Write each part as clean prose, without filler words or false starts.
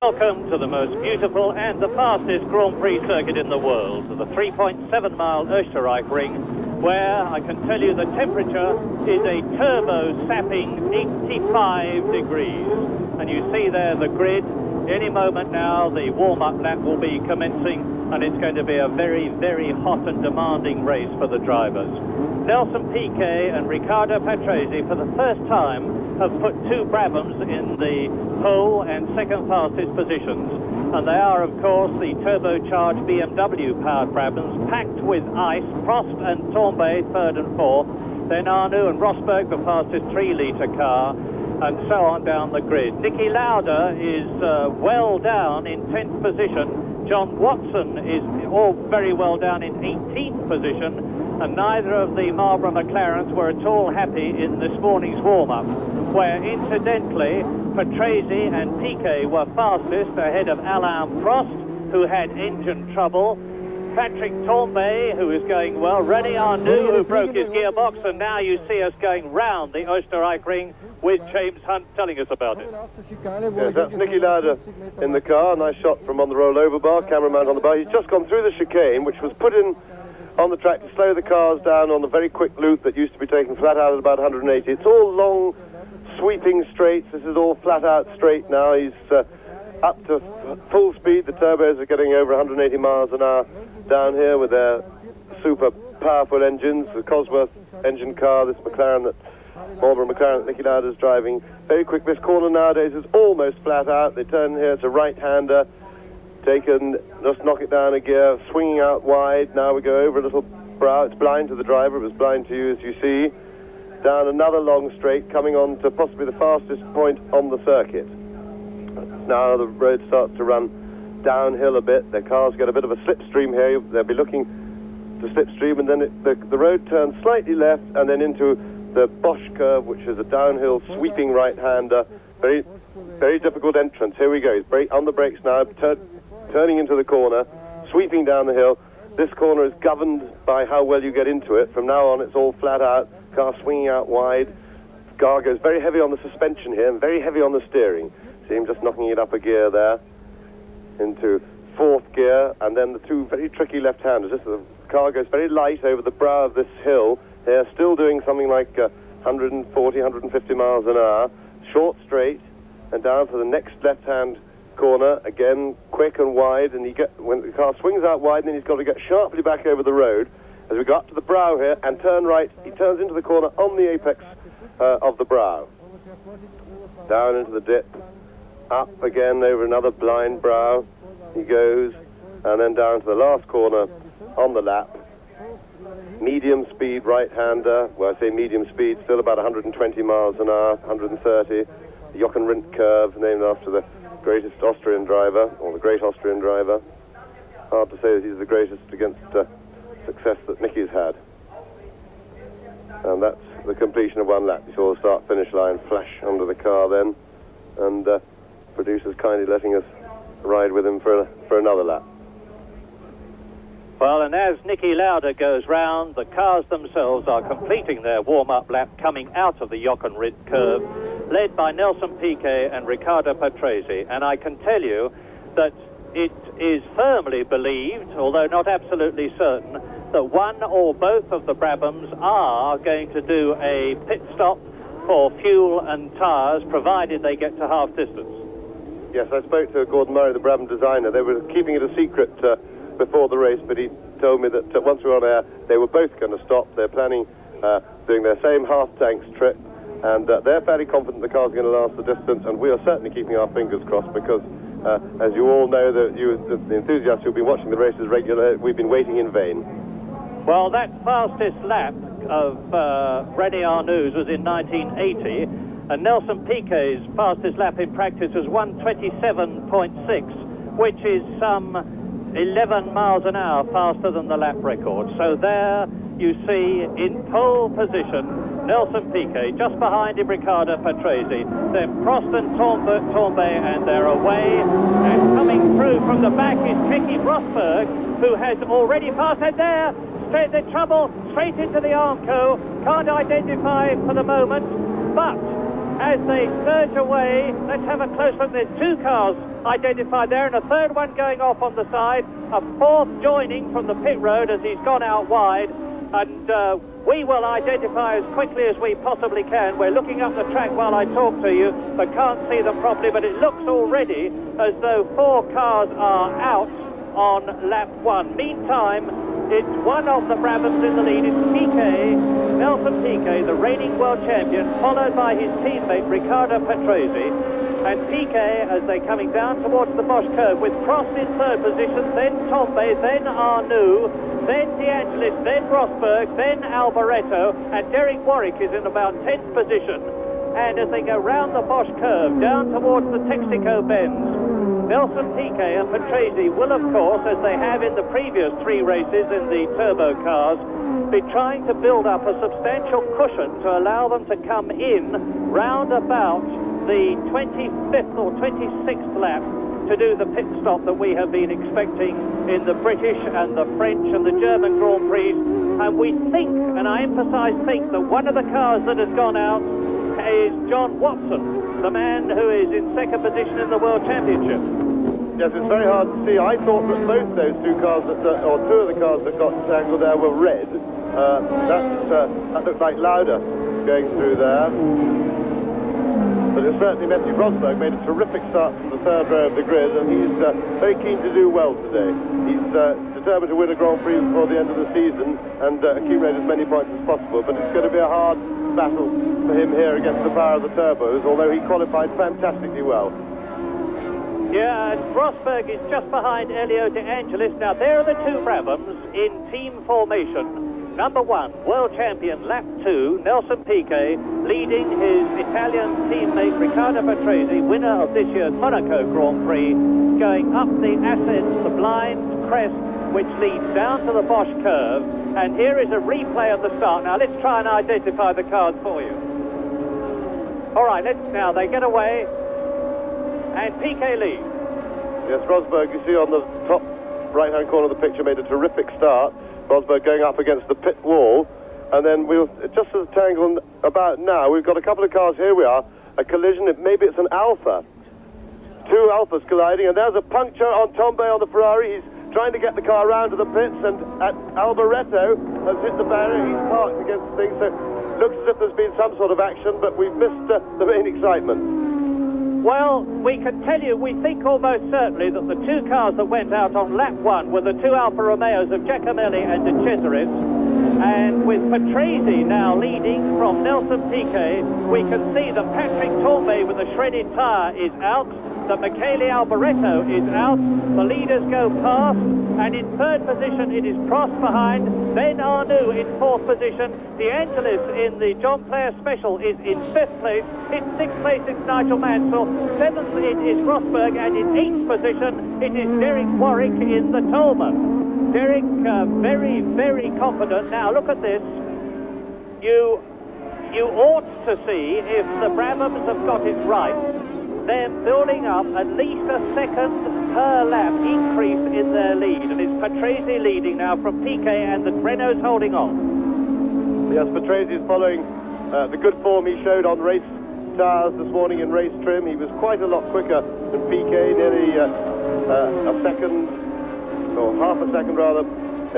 Welcome to the most beautiful and the fastest Grand-Prix circuit in the world, the 3.7-mile Osterraichring, where I can tell you the temperature is a turbo-sapping 85 degrees. And you see there the grid. Any moment now, the warm-up lap will be commencing, and it's going to be a very, very hot and demanding race for the drivers. Nelson Piquet and Riccardo Patrese, for the first time, have put two Brabhams in the pole and second fastest positions. And they are, of course, the turbocharged BMW-powered Brabhams, packed with ice. Prost and Torbay, third and fourth. Then Arnoux and Rosberg, the fastest 3-litre car. And so on down the grid. Niki Lauda is well down in 10th position. John Watson is all very well down in 18th position. And neither of the Marlboro McLarens were at all happy in this morning's warm-up, where incidentally Patrese and Piquet were fastest ahead of Alain Prost, who had engine trouble, Patrick Torbay, who is going well, René Arnoux, who broke his gearbox, and now you see us going round the Osterraichring with James Hunt telling us about it. Yes, that's Niki Lauda in the car. Nice shot from on the rollover bar, cameraman on the bar. He's just gone through the chicane, which was put in on the track to slow the cars down on the very quick loop that used to be taken flat out at about 180. It's all long, sweeping straights. This is all flat out straight now. He's up to full speed. The turbos are getting over 180 miles an hour down here with their super powerful engines. The Cosworth engine car, this McLaren that Marlboro McLaren that Niki Lauda is driving. Very quick. This corner nowadays is almost flat out. They turn here. It's a right-hander. Taken, just knock it down a gear, swinging out wide. Now we go over a little brow. It's blind to the driver. It was blind to you, as you see. Down another long straight, coming on to possibly the fastest point on the circuit. Now the road starts to run downhill a bit. Their cars get a bit of a slipstream here. They'll be looking to slipstream, and then the road turns slightly left and then into the Bosch curve, which is a downhill sweeping right-hander. Very, very difficult entrance. Here we go. He's on the brakes now, turning into the corner, sweeping down the hill. This corner is governed by how well you get into it. From now on, it's all flat out. Car swinging out wide. Car goes very heavy on the suspension here and very heavy on the steering. See him just knocking it up a gear there into fourth gear, and then the two very tricky left-handers. The car goes very light over the brow of this hill. They're still doing something like 140, 150 miles an hour. Short straight, and down for the next left-hand corner, again quick and wide, and when the car swings out wide, then he's got to get sharply back over the road. As we go up to the brow here and turn right, he turns into the corner on the apex of the brow. Down into the dip, up again over another blind brow he goes, and then down to the last corner on the lap. Medium speed right-hander, well I say medium speed, still about 120 miles an hour, 130. The Jochen-Rindt curve, named after the greatest Austrian driver, or the great Austrian driver. Hard to say that he's the greatest against success that Niki's had. And that's the completion of one lap. You saw the start-finish line flash under the car then, and producers kindly letting us ride with him for another lap. Well, and as Niki Lauda goes round, the cars themselves are completing their warm-up lap coming out of the Jochen-Rindt curve, led by Nelson Piquet and Riccardo Patrese. And I can tell you that it is firmly believed, although not absolutely certain, that one or both of the Brabhams are going to do a pit stop for fuel and tyres, provided they get to half distance. Yes, I spoke to Gordon Murray, the Brabham designer. They were keeping it a secret before the race, but he told me that once we were on air, they were both going to stop. They're planning doing their same half-tanks trip, and they're fairly confident the car's going to last the distance, and we are certainly keeping our fingers crossed because, as you all know, the enthusiasts who've been watching the races regularly, we've been waiting in vain. Well, that fastest lap of René Arnoux was in 1980, and Nelson Piquet's fastest lap in practice was 127.6, which is some 11 miles an hour faster than the lap record. So there you see in pole position Nelson Piquet, just behind him Riccardo Patrese, then Prost and Torbay, and they're away. And coming through from the back is Keke Rosberg, who has already passed it there. Straight the trouble, straight into the Armco. Can't identify for the moment, but as they surge away. Let's have a close look. There's two cars identified there and a third one going off on the side, a fourth joining from the pit road as he's gone out wide, and we will identify as quickly as we possibly can. We're looking up the track while I talk to you, but can't see them properly, but it looks already as though four cars are out on lap one. Meantime, it's one of the Brabhams in the lead. It's Piquet, Nelson Piquet, the reigning world champion, followed by his teammate Riccardo Patrese. And Piquet, as they're coming down towards the Bosch curve, with Prost in third position, then Tombe, then Arnoux, then De Angelis, then Rosberg, then Alboreto, and Derek Warwick is in about 10th position. And as they go round the Bosch curve, down towards the Texaco bends, Nelson Piquet and Patrese will, of course, as they have in the previous three races in the turbo cars, be trying to build up a substantial cushion to allow them to come in round about the 25th or 26th lap to do the pit stop that we have been expecting in the British and the French and the German Grand Prix. And we think, and I emphasize think, that one of the cars that has gone out is John Watson, the man who is in second position in the World Championship. Yes, it's very hard to see. I thought that both those two cars, or two of the cars that got tangled there were red. That looked like Lauda going through there. But it certainly Messi Rosberg made a terrific start from the third row of the grid, and he's very keen to do well today. He's determined to win a Grand Prix before the end of the season and accumulate as many points as possible, but it's going to be a hard battle for him here against the power of the turbos, although he qualified fantastically well. Yeah, and Rosberg is just behind Elio De Angelis. Now, there are the two Brabhams in team formation. Number one, world champion, lap two, Nelson Piquet, leading his Italian teammate Riccardo Patrese, winner of this year's Monaco Grand Prix, going up the ascent, the blind crest, which leads down to the Bosch curve. And here is a replay of the start. Now, let's try and identify the cars for you. All right, now they get away, and Piquet leads. Yes, Rosberg, you see on the top right-hand corner of the picture, made a terrific start. Rosberg going up against the pit wall, and then just as a tangle about now, we've got a couple of cars. Here we are, a collision. Maybe it's an Alfa. Two Alfas colliding, and there's a puncture on Tombe on the Ferrari. He's trying to get the car around to the pits, and Alboreto has hit the barrier. He's parked against things, so it looks as if there's been some sort of action, but we've missed the main excitement. Well, we can tell you, we think almost certainly that the two cars that went out on lap one were the two Alfa Romeos of Giacomelli and De Cesaris. And with Patrese now leading from Nelson Piquet, we can see that Patrick Tombe with a shredded tyre is out, that Michele Alboreto is out, the leaders go past, and in third position it is Prost behind, then Arnoux in fourth position, De Angelis in the John Player Special is in fifth place, in sixth place it's Nigel Mansell, seventh it is Rosberg, and in eighth position it is Derek Warwick in the Tolman. Derek, very, very confident. Now look at this. You ought to see, if the Brabhams have got it right, them building up at least a second per lap increase in their lead, and it's Patrese leading now from Piquet, and the Renault's holding on. Yes, Patrese is following the good form he showed on race tyres this morning in race trim. He was quite a lot quicker than Piquet, nearly a second, or half a second rather,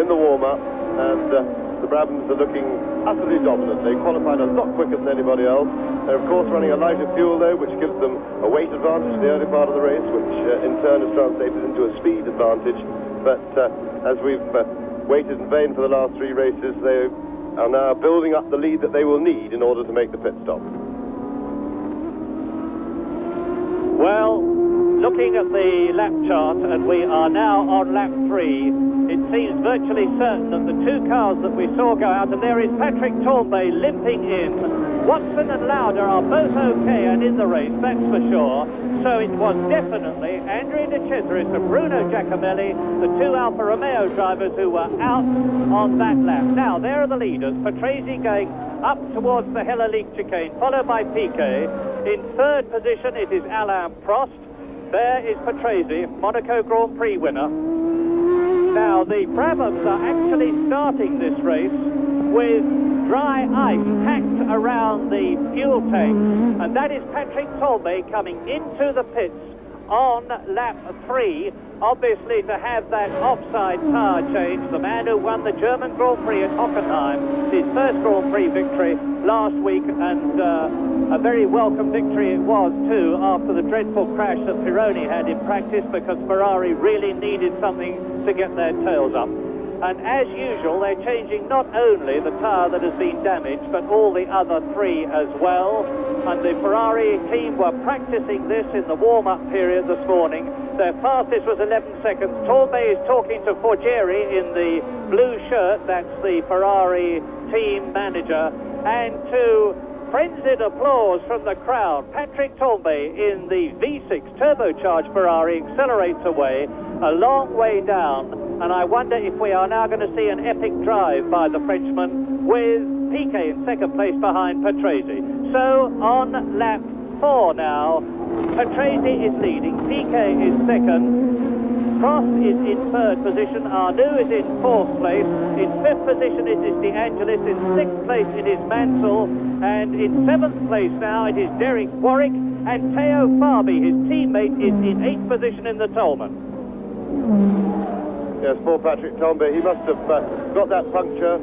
in the warm-up, and the Brabhams are looking utterly dominant. They qualified a lot quicker than anybody else. They're of course running a lighter fuel though, which gives them a weight advantage in the early part of the race, which in turn is translated into a speed advantage. But as we've waited in vain for the last three races, they are now building up the lead that they will need in order to make the pit stop. Well, looking at the lap chart, and we are now on lap 3, it seems virtually certain that the two cars that we saw go out, and there is Patrick Tombe limping in. Watson and Lauda are both okay and in the race, that's for sure. So it was definitely Andrea De Cesaris and Bruno Giacomelli, the two Alfa Romeo drivers who were out on that lap. Now, there are the leaders. Patrese going up towards the Hella-League chicane, followed by Piquet. In third position, it is Alain Prost. There is Patrese, Monaco Grand Prix winner. Now, the Brabhams are actually starting this race with dry ice packed around the fuel tank, and that is Patrick Tambay coming into the pits on lap 3, obviously to have that offside tire change. The man who won the German Grand Prix at Hockenheim, his first Grand Prix victory last week, and a very welcome victory it was too, after the dreadful crash that Pironi had in practice, because Ferrari really needed something to get their tails up. And as usual, they're changing not only the tyre that has been damaged, but all the other 3 as well. And the Ferrari team were practicing this in the warm-up period this morning. Their fastest was 11 seconds. Tambay is talking to Forgieri in the blue shirt, that's the Ferrari team manager. And to frenzied applause from the crowd, Patrick Tambay in the V6 turbocharged Ferrari accelerates away a long way down. And I wonder if we are now going to see an epic drive by the Frenchman, with Piquet in second place behind Patrese. So on lap 4 now, Patrese is leading, Piquet is second, Prost is in third position, Arnoux is in fourth place, in fifth position it is De Angelis, in sixth place it is Mansell, and in seventh place now it is Derek Warwick, and Theo Fabi, his teammate, is in eighth position in the Tolman. Yes, poor Patrick Tambay, he must have got that puncture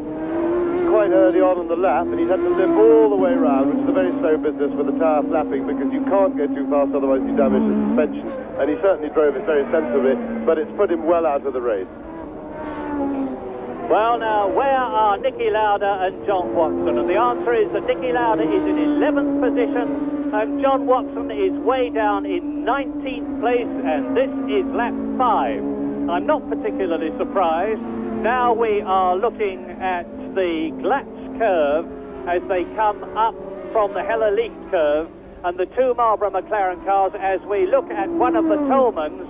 quite early on in the lap, and he's had to limp all the way around, which is a very slow business with the tyre flapping, because you can't go too fast, otherwise you damage the suspension. And he certainly drove it very sensibly, but it's put him well out of the race. Well, now, where are Niki Lauda and John Watson? And the answer is that Niki Lauda is in 11th position, and John Watson is way down in 19th place, and this is lap 5. I'm not particularly surprised. Now we are looking at the Glatz curve as they come up from the Helle Licht curve, and the 2 Marlboro McLaren cars, as we look at one of the Tolmans,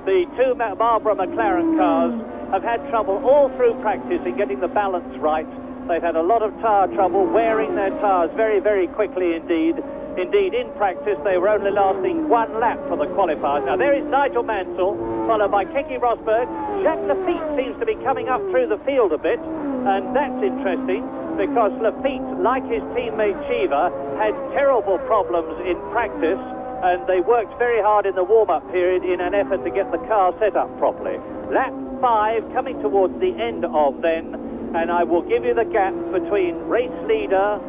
the 2 Marlboro McLaren cars have had trouble all through practice in getting the balance right. They've had a lot of tyre trouble, wearing their tyres very, very quickly indeed. Indeed, in practice, they were only lasting 1 lap for the qualifiers. Now, there is Nigel Mansell, followed by Keke Rosberg. Jacques Lafitte seems to be coming up through the field a bit, and that's interesting, because Lafitte, like his teammate Cheever, had terrible problems in practice, and they worked very hard in the warm-up period in an effort to get the car set up properly. Lap 5 coming towards the end of then, and I will give you the gap between race leader,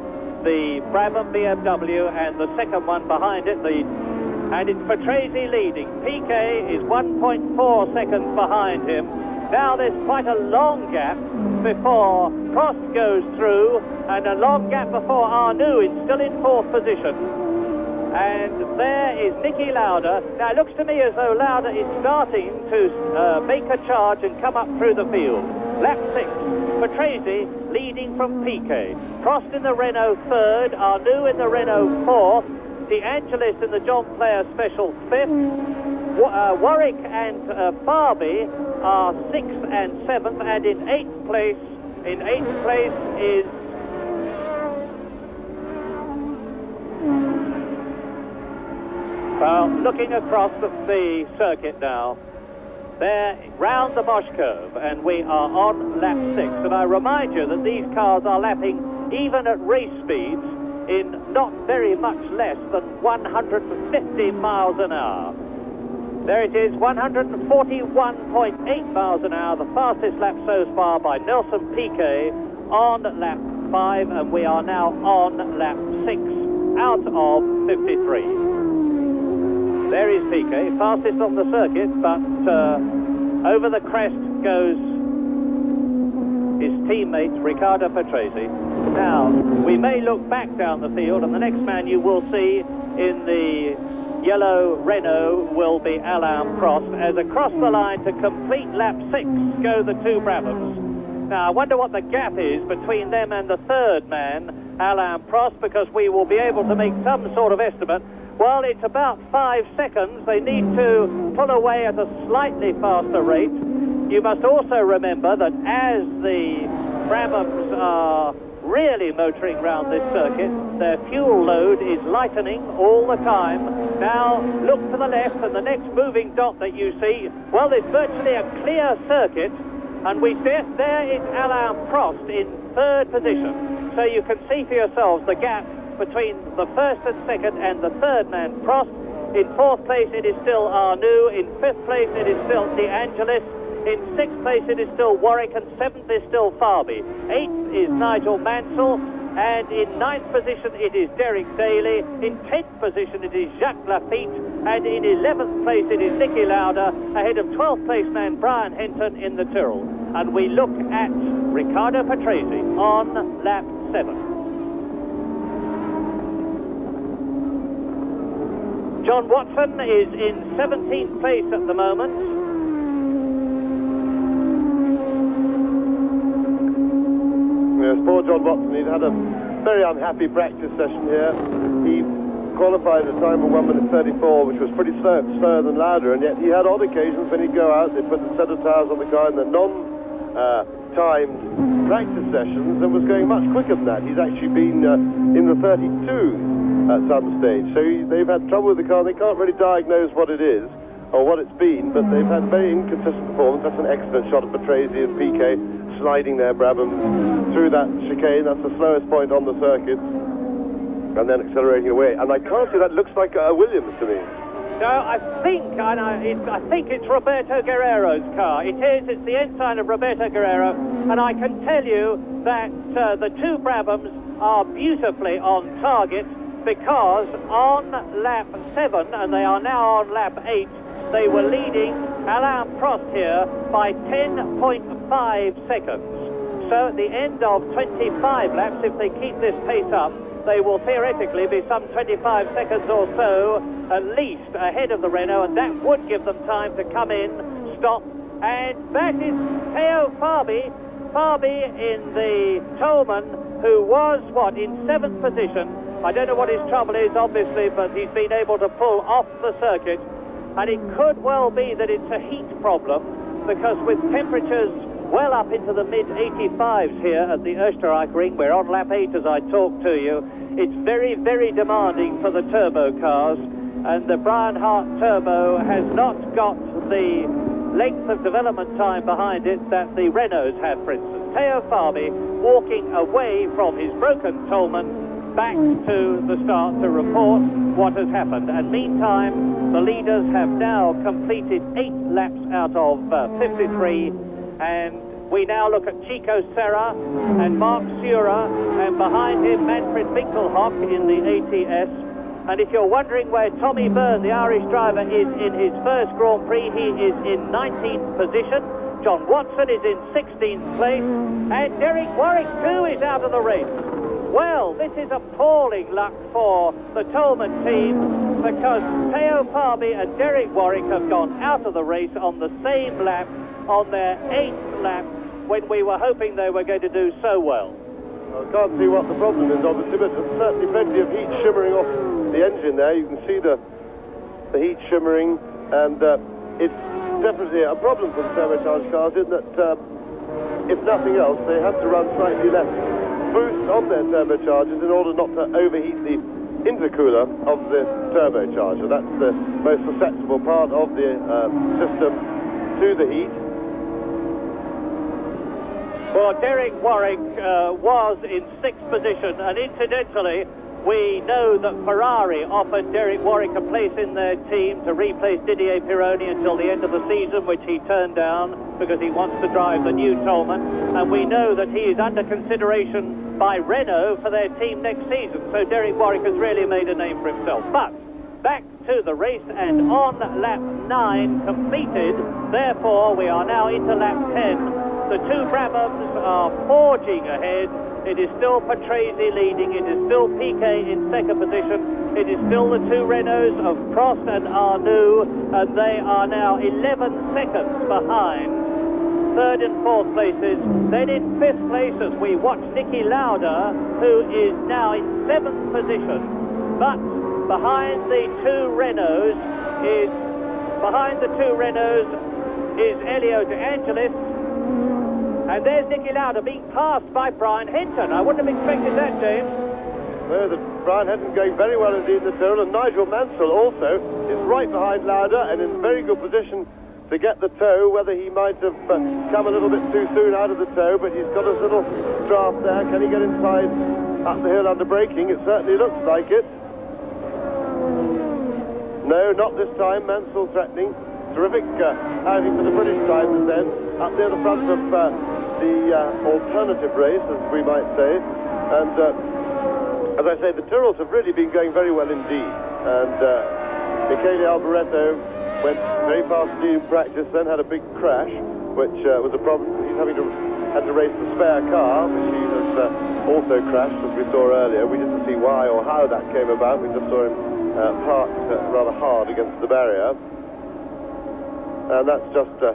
the Brabham BMW, and the second one behind it, and it's Patrese leading. Piquet is 1.4 seconds behind him. Now there's quite a long gap before Prost goes through, and a long gap before Arnoux is still in fourth position. And there is Niki Lauda. Now it looks to me as though Lauda is starting to make a charge and come up through the field. Lap 6, Patrese leading from Piquet. Prost in the Renault third, Arnoux in the Renault fourth, De Angelis in the John Player Special fifth, Warwick and Fabi are 6th and 7th, and in 8th place is looking across the circuit now. They're round the Bosch curve, and we are on lap 6. And I remind you that these cars are lapping, even at race speeds, in not very much less than 150 miles an hour. There it is, 141.8 miles an hour, the fastest lap so far by Nelson Piquet on lap 5, and we are now on lap 6 out of 53. There is Piquet, fastest on the circuit, but over the crest goes his teammate Riccardo Patrese. Now, we may look back down the field, and the next man you will see in the yellow Renault will be Alain Prost, as across the line to complete lap 6 go the 2 Brabhams. Now, I wonder what the gap is between them and the third man, Alain Prost, because we will be able to make some sort of estimate. Well, it's about 5 seconds. They need to pull away at a slightly faster rate. You must also remember that as the Brabhams are really motoring round this circuit, their fuel load is lightening all the time. Now, look to the left, and the next moving dot that you see, well, there's virtually a clear circuit, and we see there is Alain Prost in third position. so you can see for yourselves the gap between the first and second and the third man, Prost. In fourth place it is still Arnoux. In fifth place it is still De Angelis. In sixth place it is still Warwick, and seventh is still Farby. Eighth is Nigel Mansell, and in ninth position it is Derek Daly. In 10th position it is Jacques Lafitte, and in 11th place it is Nicky Lauda, ahead of 12th place man Brian Henton in the Tyrrell. And we look at Riccardo Patrese on lap 7. John Watson is in 17th place at the moment. Yes, poor John Watson, he'd had a very unhappy practice session here. He qualified at a time of 1 minute 34, which was pretty slower than Lauda, and yet he had odd occasions when he'd go out, they'd put a set of tyres on the car in the non-timed practice sessions, and was going much quicker than that. He's actually been in the 32s at some stage, so they've had trouble with the car. They can't really diagnose what it is or what it's been, but they've had very inconsistent performance. That's an excellent shot of Patrese and Piquet sliding their Brabham through that chicane. That's the slowest point on the circuit, and then accelerating away. And I can't see, that looks like a Williams to me. No, I think it's Roberto Guerrero's car. It is. It's the ensign of Roberto Guerrero, and I can tell you that the two Brabhams are beautifully on target, because on lap 7, and they are now on lap 8, they were leading Alain Prost here by 10.5 seconds. So at the end of 25 laps, if they keep this pace up, they will theoretically be some 25 seconds or so at least ahead of the Renault, and that would give them time to come in, stop, and that is Theo Farby in the Tolman, who was, in 7th position. I don't know what his trouble is, obviously, but he's been able to pull off the circuit, and it could well be that it's a heat problem, because with temperatures well up into the mid-85s here at the Osтерraichring, we're on lap 8 as I talk to you, it's very, very demanding for the turbo cars, and the Brian Hart turbo has not got the length of development time behind it that the Renaults have, for instance. Theo Farby walking away from his broken Tolman back to the start to report what has happened. And meantime, the leaders have now completed 8 laps out of 53, and we now look at Chico Serra and Mark Sura, and behind him Manfred Winkelhock in the ATS. And if you're wondering where Tommy Byrne, the Irish driver, is in his first Grand Prix, he is in 19th position. John Watson is in 16th place, and Derek Warwick too is out of the race. Well, this is appalling luck for the Tolman team, because Theo Farby and Derek Warwick have gone out of the race on the same lap, on their 8th lap, when we were hoping they were going to do so well. I can't see what the problem is, obviously, but there's certainly plenty of heat shimmering off the engine there. You can see the heat shimmering, and it's definitely a problem for the turbocharged cars, in that, if nothing else, they have to run slightly less boost on their turbochargers in order not to overheat the intercooler of the turbocharger. That's the most susceptible part of the system to the heat. Well, Derek Warwick was in 6th position, and incidentally, we know that Ferrari offered Derek Warwick a place in their team to replace Didier Pironi until the end of the season, which he turned down because he wants to drive the new Tolman, and we know that he is under consideration by Renault for their team next season, so Derek Warwick has really made a name for himself. But back to the race, and on lap 9 completed, therefore we are now into lap 10. The two Brabhams are forging ahead. It is still Patrese leading, it is still Piquet in 2nd position, it is still the two Renaults of Prost and Arnoux, and they are now 11 seconds behind 3rd and 4th places. Then in 5th place, as we watch Nicky Lauda, who is now in 7th position, but behind the two Renaults is Elio De Angelis. And there's Nicky Lauda being passed by Brian Henton. I wouldn't have expected that, James. No, Brian Henton going very well indeed in the Tyrrell, and Nigel Mansell also is right behind Lauda and in very good position to to get the toe, whether he might have come a little bit too soon out of the toe, but he's got his little draft there. Can he get inside up the hill under braking? It certainly looks like it. No, not this time. Mansell threatening. Terrific outing for the British drivers then, up near the front of the alternative race, as we might say. And as I say, the Tyrrells have really been going very well indeed. And Michele Alboreto went very fast indeed in practice, then had a big crash, which was a problem. He's had to race the spare car, which he has also crashed, as we saw earlier. We didn't see why or how that came about. We just saw him parked rather hard against the barrier. And that's just the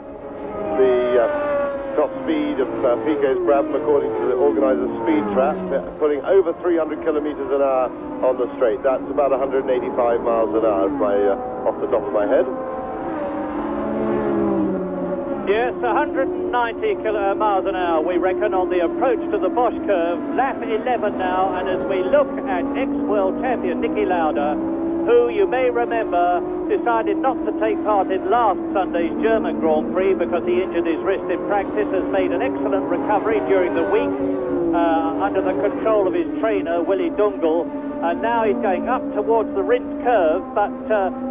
top speed of Piquet's Brabham according to the organiser's speed trap, putting over 300 kilometres an hour on the straight. That's about 185 miles an hour off the top of my head. Yes, 190 miles an hour, we reckon, on the approach to the Bosch curve. Lap 11 now, and as we look at ex-world champion Niki Lauda, who you may remember decided not to take part in last Sunday's German Grand Prix because he injured his wrist in practice, has made an excellent recovery during the week under the control of his trainer, Willie Dungle, and now he's going up towards the Rindt curve, but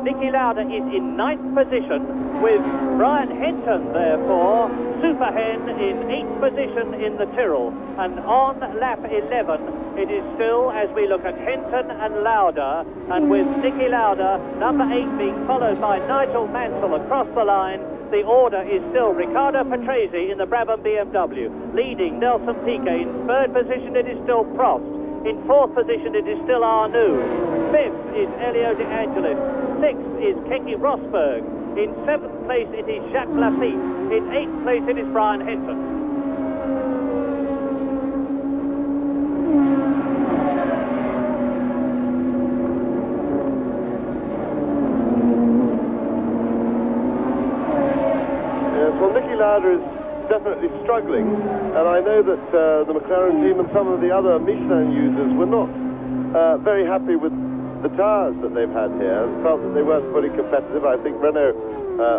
Niki Lauda is in 9th position with Brian Henton, therefore, Super Hen in 8th position in the Tyrrell. And on lap 11, it is still, as we look at Henton and Lauda, and with Niki Lauda, number 8, being followed by Nigel Mansell across the line, the order is still Riccardo Patrese in the Brabham BMW, leading Nelson Piquet. In 3rd position, it is still Prost. In 4th position, it is still Arnoux. 5th is Elio De Angelis. 6th is Keke Rosberg. In 7th place, it is Jacques Lafitte. In 8th place, it is Brian Henton. Well, Niki Lauda is definitely struggling, and I know that the McLaren team and some of the other Michelin users were not very happy with the tyres that they've had here, and felt that they weren't fully competitive. I think Renault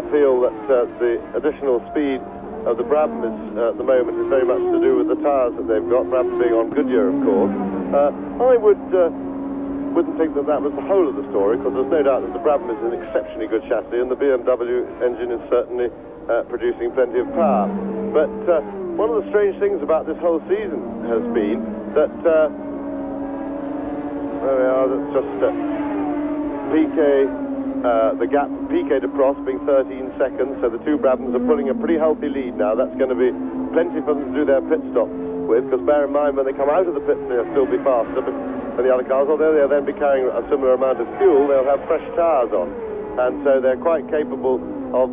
feel that the additional speed of the Brabham at the moment is very much to do with the tyres that they've got, Brabham being on Goodyear, of course. I wouldn't think that that was the whole of the story, because there's no doubt that the Brabham is an exceptionally good chassis, and the BMW engine is certainly producing plenty of power. But one of the strange things about this whole season has been that there we are, that's just Piquet, the gap from Piquet to Prost being 13 seconds, so the two Brabhams are pulling a pretty healthy lead now. That's going to be plenty for them to do their pit stop with, because bear in mind, when they come out of the pits, they'll still be faster than the other cars, although they'll then be carrying a similar amount of fuel. They'll have fresh tyres on, and so they're quite capable of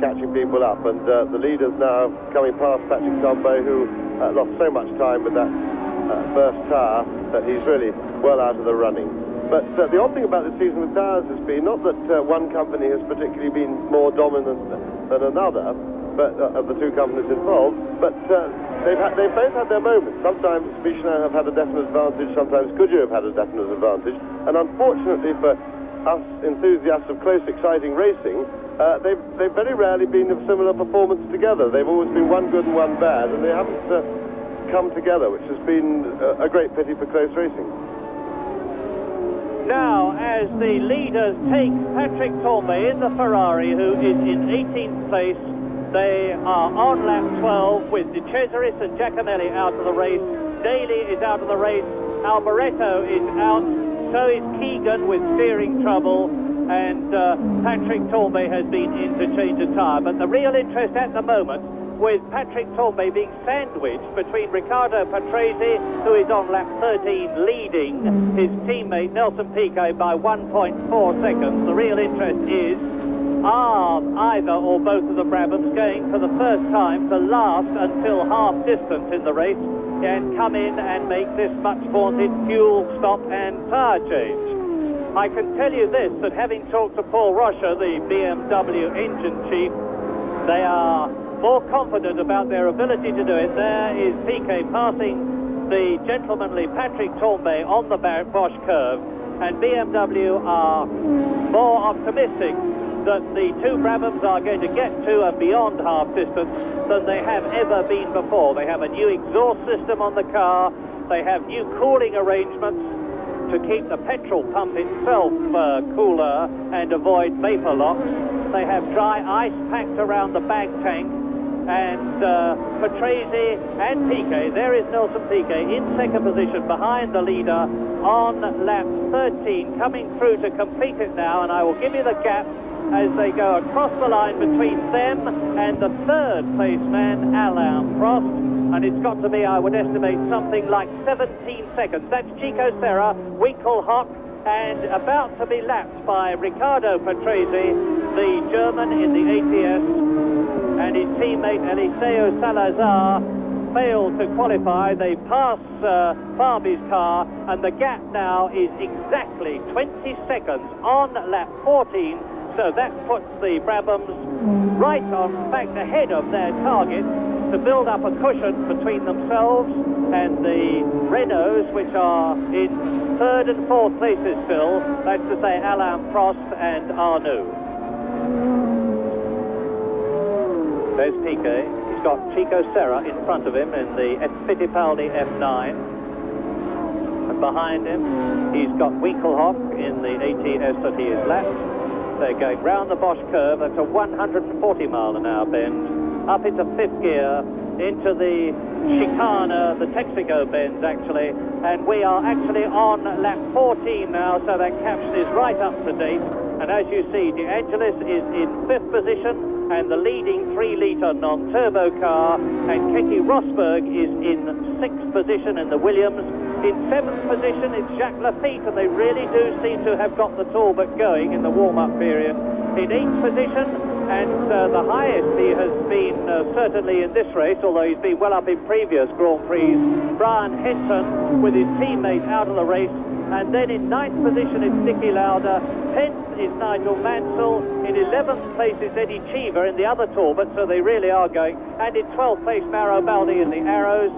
catching people up. And the leader's now coming past Patrick Tambay, who lost so much time with that first tyre that he's really well out of the running. But the odd thing about this season with tyres has been not that one company has particularly been more dominant than another, but of the two companies involved, but they've both had their moments. Sometimes Michelin have had a definite advantage, sometimes Goodyear have had a definite advantage, and unfortunately for us enthusiasts of close, exciting racing, they've very rarely been of similar performance together. They've always been one good and one bad, and they haven't come together, which has been a great pity for close racing. Now, as the leaders take Patrick Tambay in the Ferrari, who is in 18th place, they are on lap 12 with De Cesaris and Giacomelli out of the race. Daly is out of the race. Alboreto is out. So is Keegan with steering trouble. And Patrick Tambay has been in to change a tyre. But the real interest at the moment, with Patrick Tambay being sandwiched between Riccardo Patrese, who is on lap 13 leading his teammate Nelson Piquet by 1.4 seconds. The real interest is, are either or both of the Brabhams going for the first time to last until half distance in the race and come in and make this much vaunted fuel stop and tyre change? I can tell you this, that having talked to Paul Rocher, the BMW engine chief, they are more confident about their ability to do it. There is Piquet passing the gentlemanly Patrick Tambay on the Bosch curve, and BMW are more optimistic that the two Brabhams are going to get to and beyond half distance than they have ever been before. They have a new exhaust system on the car. They have new cooling arrangements to keep the petrol pump itself cooler and avoid vapor locks. They have dry ice packed around the bag tank. And Patrese and Piquet, there is Nelson Piquet in second position behind the leader on lap 13, coming through to complete it now, and I will give you the gap as they go across the line between them and the third place man, Alain Prost, and it's got to be, I would estimate, something like 17 seconds. That's Chico Serra, Winkelhock, and about to be lapped by Riccardo Patrese, the German in the ATS, and his teammate Eliseo Salazar failed to qualify. They pass Fabi's car, and the gap now is exactly 20 seconds on lap 14, so that puts the Brabhams right on, in fact, ahead of their target to build up a cushion between themselves and the Renaults, which are in third and fourth places still, that's to say Alain Prost and Arnoux. There's Piquet. He's got Chico Serra in front of him in the Fittipaldi F9. And behind him, he's got Winkelhock in the ATS that he is lapped. They're going round the Bosch curve. That's a 140 mile an hour bend. Up into fifth gear, into the chicane, the Texaco bends actually. And we are actually on lap 14 now, so that caption is right up to date. And as you see, De Angelis is in fifth position, and the leading 3-litre non-turbo car, and Keke Rosberg is in sixth position in the Williams. In seventh position, it's Jacques Lafitte, and they really do seem to have got the talbot going in the warm-up period. In eighth position, and the highest he has been certainly in this race, although he's been well up in previous Grand Prix, Brian Henson with his teammate out of the race. And then in ninth position it's Niki Lauda, 10th is Nigel Mansell, in 11th place is Eddie Cheever in the other talbot, so they really are going, and in 12th place Mauro Baldi in the Arrows.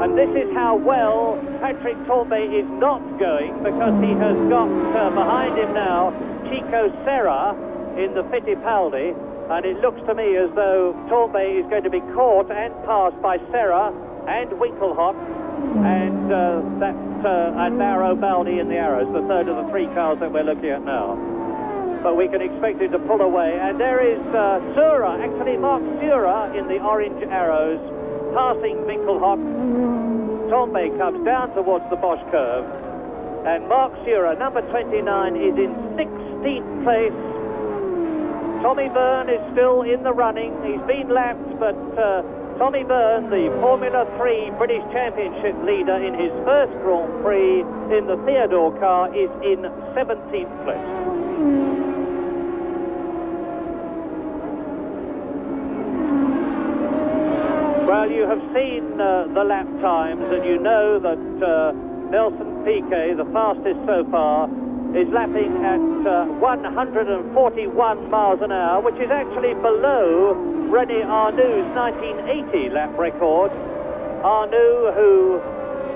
And this is how well Patrick Tambay is not going, because he has got behind him now Chico Serra in the Fittipaldi, and it looks to me as though Tambay is going to be caught and passed by Serra and Winkelhock and and Mauro Baldi in the Arrows, the third of the three cars that we're looking at now. But we can expect it to pull away, and there is Sura, actually Mark Sura in the orange Arrows, passing Winkelhock. Tambay comes down towards the Bosch curve, and Mark Sura, number 29, is in 16th place. Tommy Byrne is still in the running. He's been lapped, but Tommy Byrne, the Formula 3 British Championship leader in his first Grand Prix in the Theodore car, is in 17th place. Well, you have seen the lap times, and you know that Nelson Piquet, the fastest so far, is lapping at 141 miles an hour, which is actually below René Arnoux' 1980 lap record. Arnoux, who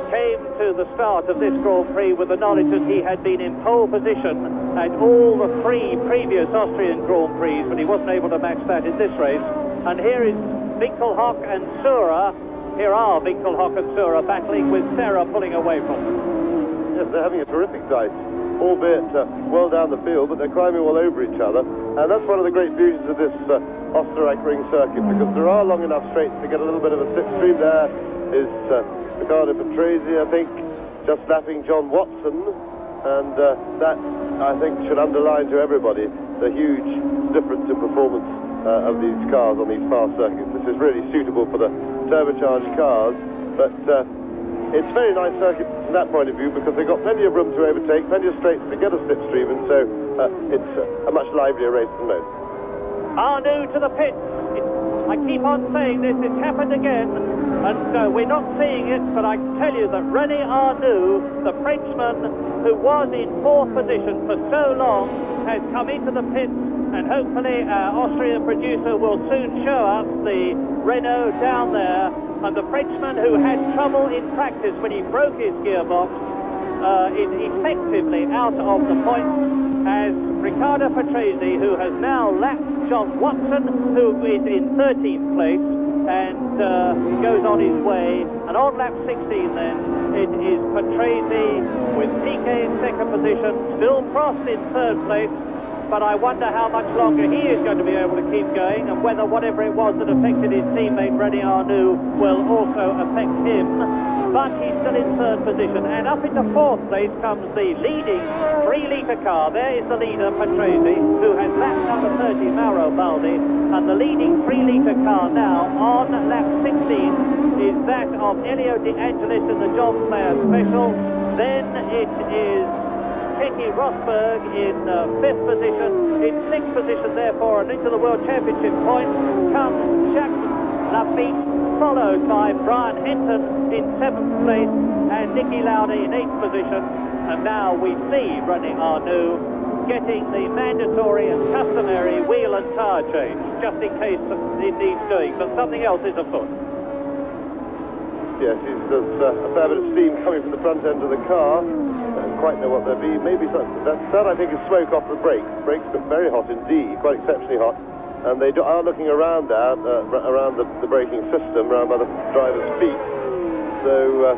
came to the start of this Grand Prix with the knowledge that he had been in pole position at all the three previous Austrian Grand Prix, but he wasn't able to match that in this race. And here is Winkelhock and Sura. Here are Winkelhock and Sura battling, with Serra pulling away from them. Yes, they're having a terrific dice, albeit well down the field, but they're climbing all over each other. And that's one of the great beauties of this Osтерraichring circuit, because there are long enough straights to get a little bit of a slipstream. There is Riccardo Patrese, I think, just lapping John Watson, and that, I think, should underline to everybody the huge difference in performance of these cars on these fast circuits. This is really suitable for the turbocharged cars, but it's a very nice circuit from that point of view, because they've got plenty of room to overtake, plenty of straights to get a slipstream, and so it's a much livelier race than most. Arnoux to the pits. I keep on saying this, it's happened again, and we're not seeing it, but I can tell you that René Arnoux, the Frenchman who was in fourth position for so long, has come into the pits, and hopefully our Austrian producer will soon show us the Renault down there. And the Frenchman, who had trouble in practice when he broke his gearbox, is effectively out of the points. as Riccardo Patrese, who has now lapped John Watson, who is in 13th place, and goes on his way. And on lap 16 then, it is Patrese with Piquet in second position, still Prost in third place, but I wonder how much longer he is going to be able to keep going, and whether whatever it was that affected his teammate René Arnoux will also affect him. But he's still in third position, and up into fourth place comes the leading 3-litre car. There is the leader, Patrese, who has lap number 30, Mauro Baldi, and the leading 3-litre car now on lap 16 is that of Elio De Angelis in the John Player Special. Then it is Keke Rosberg in 5th position. In 6th position, therefore, and into the World Championship points comes Jacques Lafitte, followed by Brian Hinton in 7th place and Niki Lauda in 8th position. And now we see René Arnoux getting the mandatory and customary wheel and tyre change, just in case it needs doing, but something else is afoot. Yes, there's a fair bit of steam coming from the front end of the car. I don't quite know what there'll be. Maybe that I think is smoke off the brakes. The brakes look very hot indeed, quite exceptionally hot. And they are looking around there, around the braking system, around by the driver's feet. So,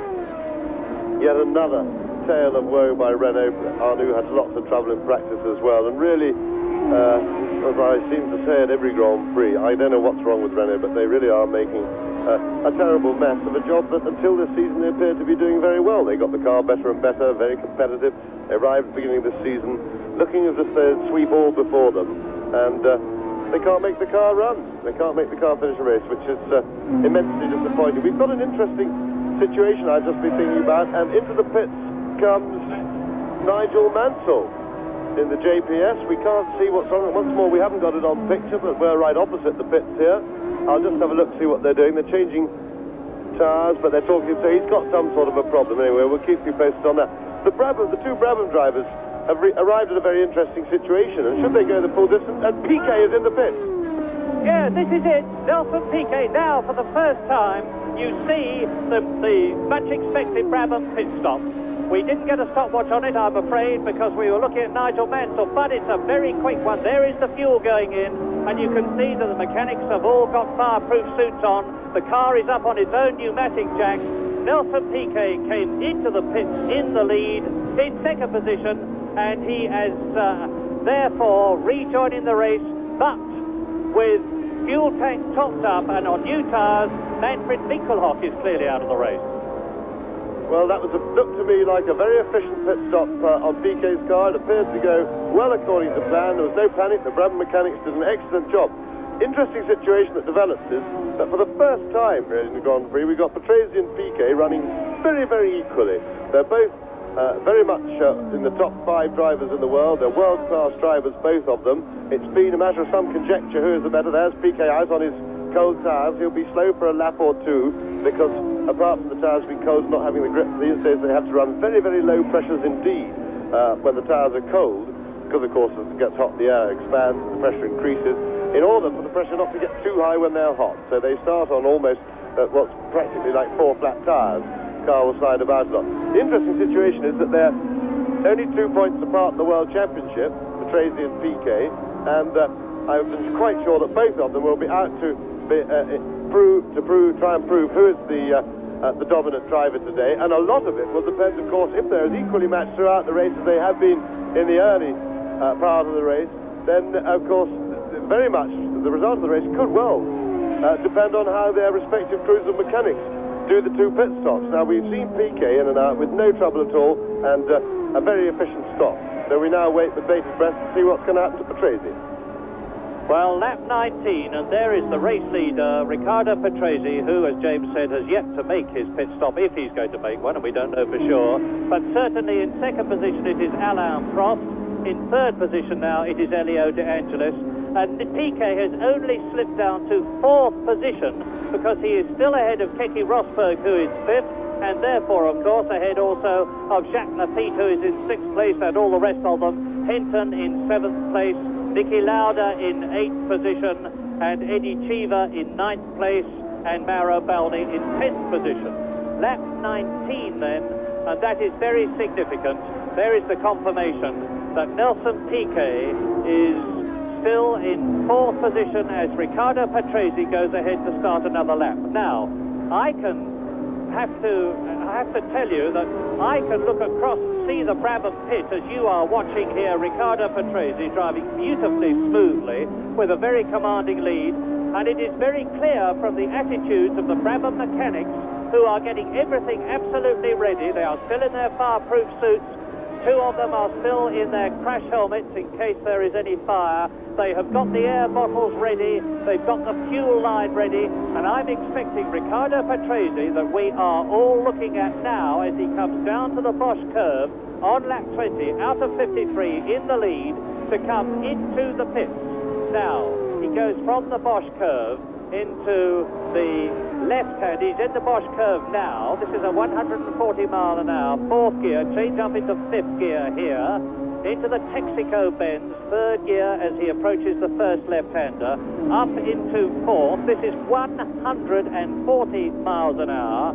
yet another tale of woe by Renault. Arnoux had lots of trouble in practice as well. And really, as I seem to say at every Grand Prix, I don't know what's wrong with Renault, but they really are making a terrible mess of a job that until this season they appeared to be doing very well. They got the car better and better, very competitive. They arrived at the beginning of this season looking as if they'd sweep all before them. And they can't make the car run. They can't make the car finish a race, which is immensely disappointing. We've got an interesting situation I've just been thinking about, and into the pits comes Nigel Mansell in the JPS. We can't see what's on it. Once more, we haven't got it on picture, but we're right opposite the pits here. I'll just have a look, see what they're doing. They're changing tyres, but they're talking, so he's got some sort of a problem. Anyway, we'll keep you posted on that. The two Brabham drivers have arrived at a very interesting situation, and should they go the full distance? And Piquet is in the pits. Yeah, this is it. Nelson Piquet now, for the first time, you see the much expected Brabham pit stop. We didn't get a stopwatch on it, I'm afraid, because we were looking at Nigel Mansell, but it's a very quick one. There is the fuel going in, and you can see that the mechanics have all got fireproof suits on. The car is up on its own pneumatic jacks. Nelson Piquet came into the pits in the lead, in second position, and he has therefore rejoining the race, but with fuel tank topped up and on new tyres. Manfred Winkelhock is clearly out of the race. Well, that looked to me like a very efficient pit stop on Piquet's car. It appeared to go well according to plan. There was no panic. The Brabham mechanics did an excellent job. Interesting situation that developed is that for the first time really in the Grand Prix, we got Patrese and Piquet running very, very equally. They're both very much in the top 5 drivers in the world. They're world-class drivers, both of them. It's been a matter of some conjecture who is the better. There's Piquet out on his cold tyres. He'll be slow for a lap or two because apart from the tyres being cold, not having the grip these days, they have to run very, very low pressures indeed when the tyres are cold, because of course as it gets hot the air expands, the pressure increases, in order for the pressure not to get too high when they're hot. So they start on almost what's practically like 4 flat tyres. The car will slide about a lot. The interesting situation is that they're only 2 points apart in the World Championship, Patrese and Piquet, and I've been quite sure that both of them will be out to try and prove who is the dominant driver today, and a lot of it will depend, of course, if they're as equally matched throughout the race as they have been in the early part of the race, then of course very much the result of the race could well depend on how their respective crews of mechanics do the 2 pit stops. Now we've seen Piquet in and out with no trouble at all, and a very efficient stop. So we now wait with bated breath to see what's going to happen to Patrese. Well, lap 19, and there is the race leader, Riccardo Patrese, who, as James said, has yet to make his pit stop, if he's going to make one, and we don't know for sure. But certainly in second position it is Alain Prost. In third position now it is Elio De Angelis. And Piquet has only slipped down to 4th position because he is still ahead of Keke Rosberg, who is 5th, and therefore, of course, ahead also of Jacques Lafitte, who is in 6th place, and all the rest of them. Hinton in 7th place. Niki Lauda in 8th position, and Eddie Cheever in 9th place, and Mauro Baldi in 10th position. Lap 19 then, and that is very significant. There is the confirmation that Nelson Piquet is still in fourth position as Riccardo Patrese goes ahead to start another lap. Now, I have to tell you that I can look across and see the Brabham pit as you are watching here. Riccardo Patrese driving beautifully smoothly with a very commanding lead, and it is very clear from the attitudes of the Brabham mechanics, who are getting everything absolutely ready. They are still in their fireproof suits. Two of them are still in their crash helmets in case there is any fire. They have got the air bottles ready, they've got the fuel line ready, and I'm expecting Riccardo Patrese, that we are all looking at now as he comes down to the Bosch curve on lap 20, out of 53, in the lead, to come into the pits. Now, he goes from the Bosch curve into the left hand. He's in the Bosch curve now. This is a 140 mile an hour, fourth gear, change up into fifth gear here, into the Texaco bends, third gear as he approaches the first left-hander, up into fourth. This is 140 miles an hour.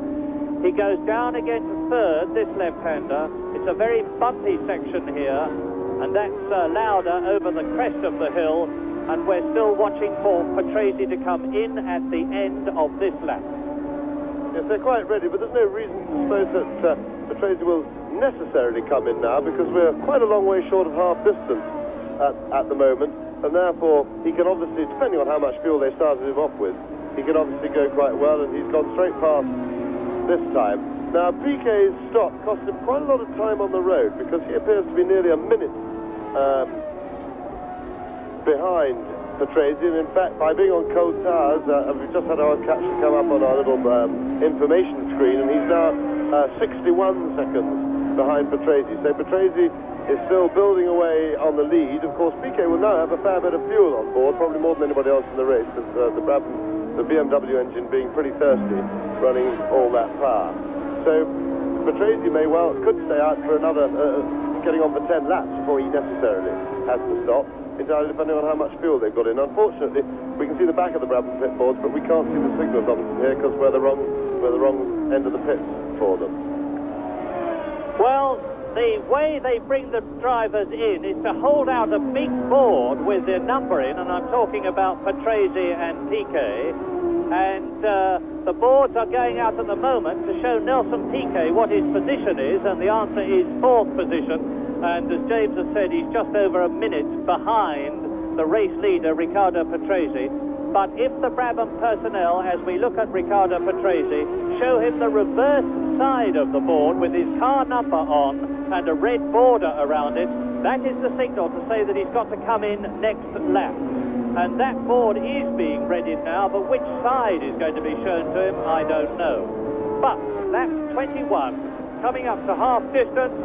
He goes down again to third, this left-hander. It's a very bumpy section here, and that's louder over the crest of the hill, and we're still watching for Patrese to come in at the end of this lap. Yes, they're quite ready, but there's no reason to suppose that Patrese will necessarily come in now, because we're quite a long way short of half distance at the moment, and therefore he can obviously, depending on how much fuel they started him off with, he can obviously go quite well, and he's gone straight past this time. Now, Piquet's stop cost him quite a lot of time on the road, because he appears to be nearly a minute behind Patrese, and in fact, by being on cold tires, we've just had our catch come up on our little information screen, and he's now 61 seconds behind Patrese. So Patrese is still building away on the lead. Of course, Piquet will now have a fair bit of fuel on board, probably more than anybody else in the race, because the BMW engine being pretty thirsty, running all that power. So Patrese could stay out for another, getting on for 10 laps before he necessarily has to stop, entirely depending on how much fuel they've got in. Unfortunately, we can see the back of the Brabham pit boards, but we can't see the signals on them from here because we're the wrong end of the pits for them. Well, the way they bring the drivers in is to hold out a big board with their number in, and I'm talking about Patrese and Piquet, and the boards are going out at the moment to show Nelson Piquet what his position is, and the answer is fourth position, and as James has said, he's just over a minute behind the race leader, Riccardo Patrese. But if the Brabham personnel, as we look at Riccardo Patrese, show him the reverse side of the board with his car number on and a red border around it, that is the signal to say that he's got to come in next lap. And that board is being readied now, but which side is going to be shown to him, I don't know. But lap 21, coming up to half distance,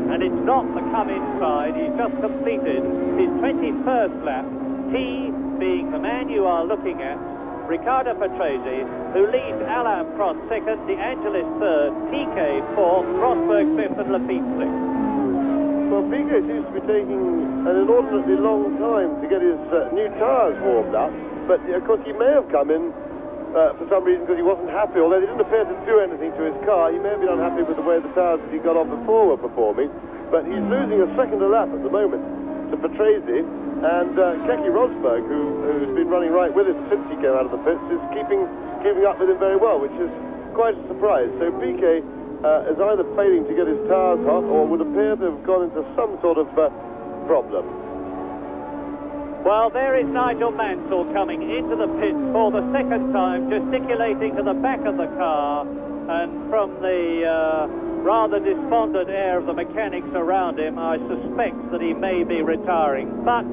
and it's not the come-in side. He's just completed his 21st lap. He being the man you are looking at, Riccardo Patrese, who leads Alain Prost second, De Angelis third, Piquet fourth, Rosberg fifth, and Lafitte sixth. Well, Piquet seems to be taking an inordinately long time to get his new tyres warmed up, but of course he may have come in for some reason because he wasn't happy, although he didn't appear to do anything to his car. He may have been unhappy with the way the tyres that he got on before were performing, but he's losing a second a lap at the moment to Patrese, and Keke Rosberg, who's been running right with him since he came out of the pits, is keeping up with him very well, which is quite a surprise. So Piquet is either failing to get his tyres hot or would appear to have gone into some sort of problem. Well, there is Nigel Mansell coming into the pits for the second time, gesticulating to the back of the car, and from the rather despondent air of the mechanics around him, I suspect that he may be retiring. But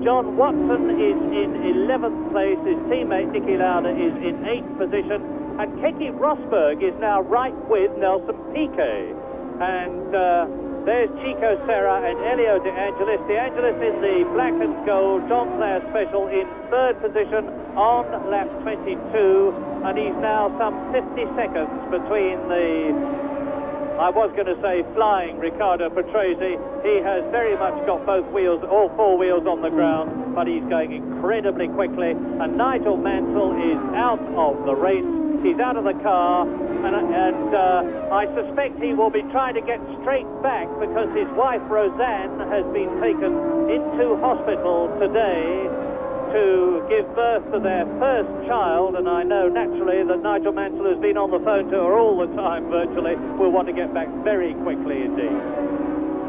John Watson is in 11th place, his teammate Niki Lauda is in 8th position, and Keke Rosberg is now right with Nelson Piquet. And there's Chico Serra and Elio De Angelis. De Angelis in the black and gold John Player Special in 3rd position on lap 22, and he's now some 50 seconds between the I was going to say flying Riccardo Patrese. He has very much got both wheels, all four wheels on the ground, but he's going incredibly quickly. And Nigel Mansell is out of the race. He's out of the car, and I suspect he will be trying to get straight back because his wife Roseanne has been taken into hospital today to give birth to their first child, and I know naturally that Nigel Mansell has been on the phone to her all the time virtually, will want to get back very quickly indeed.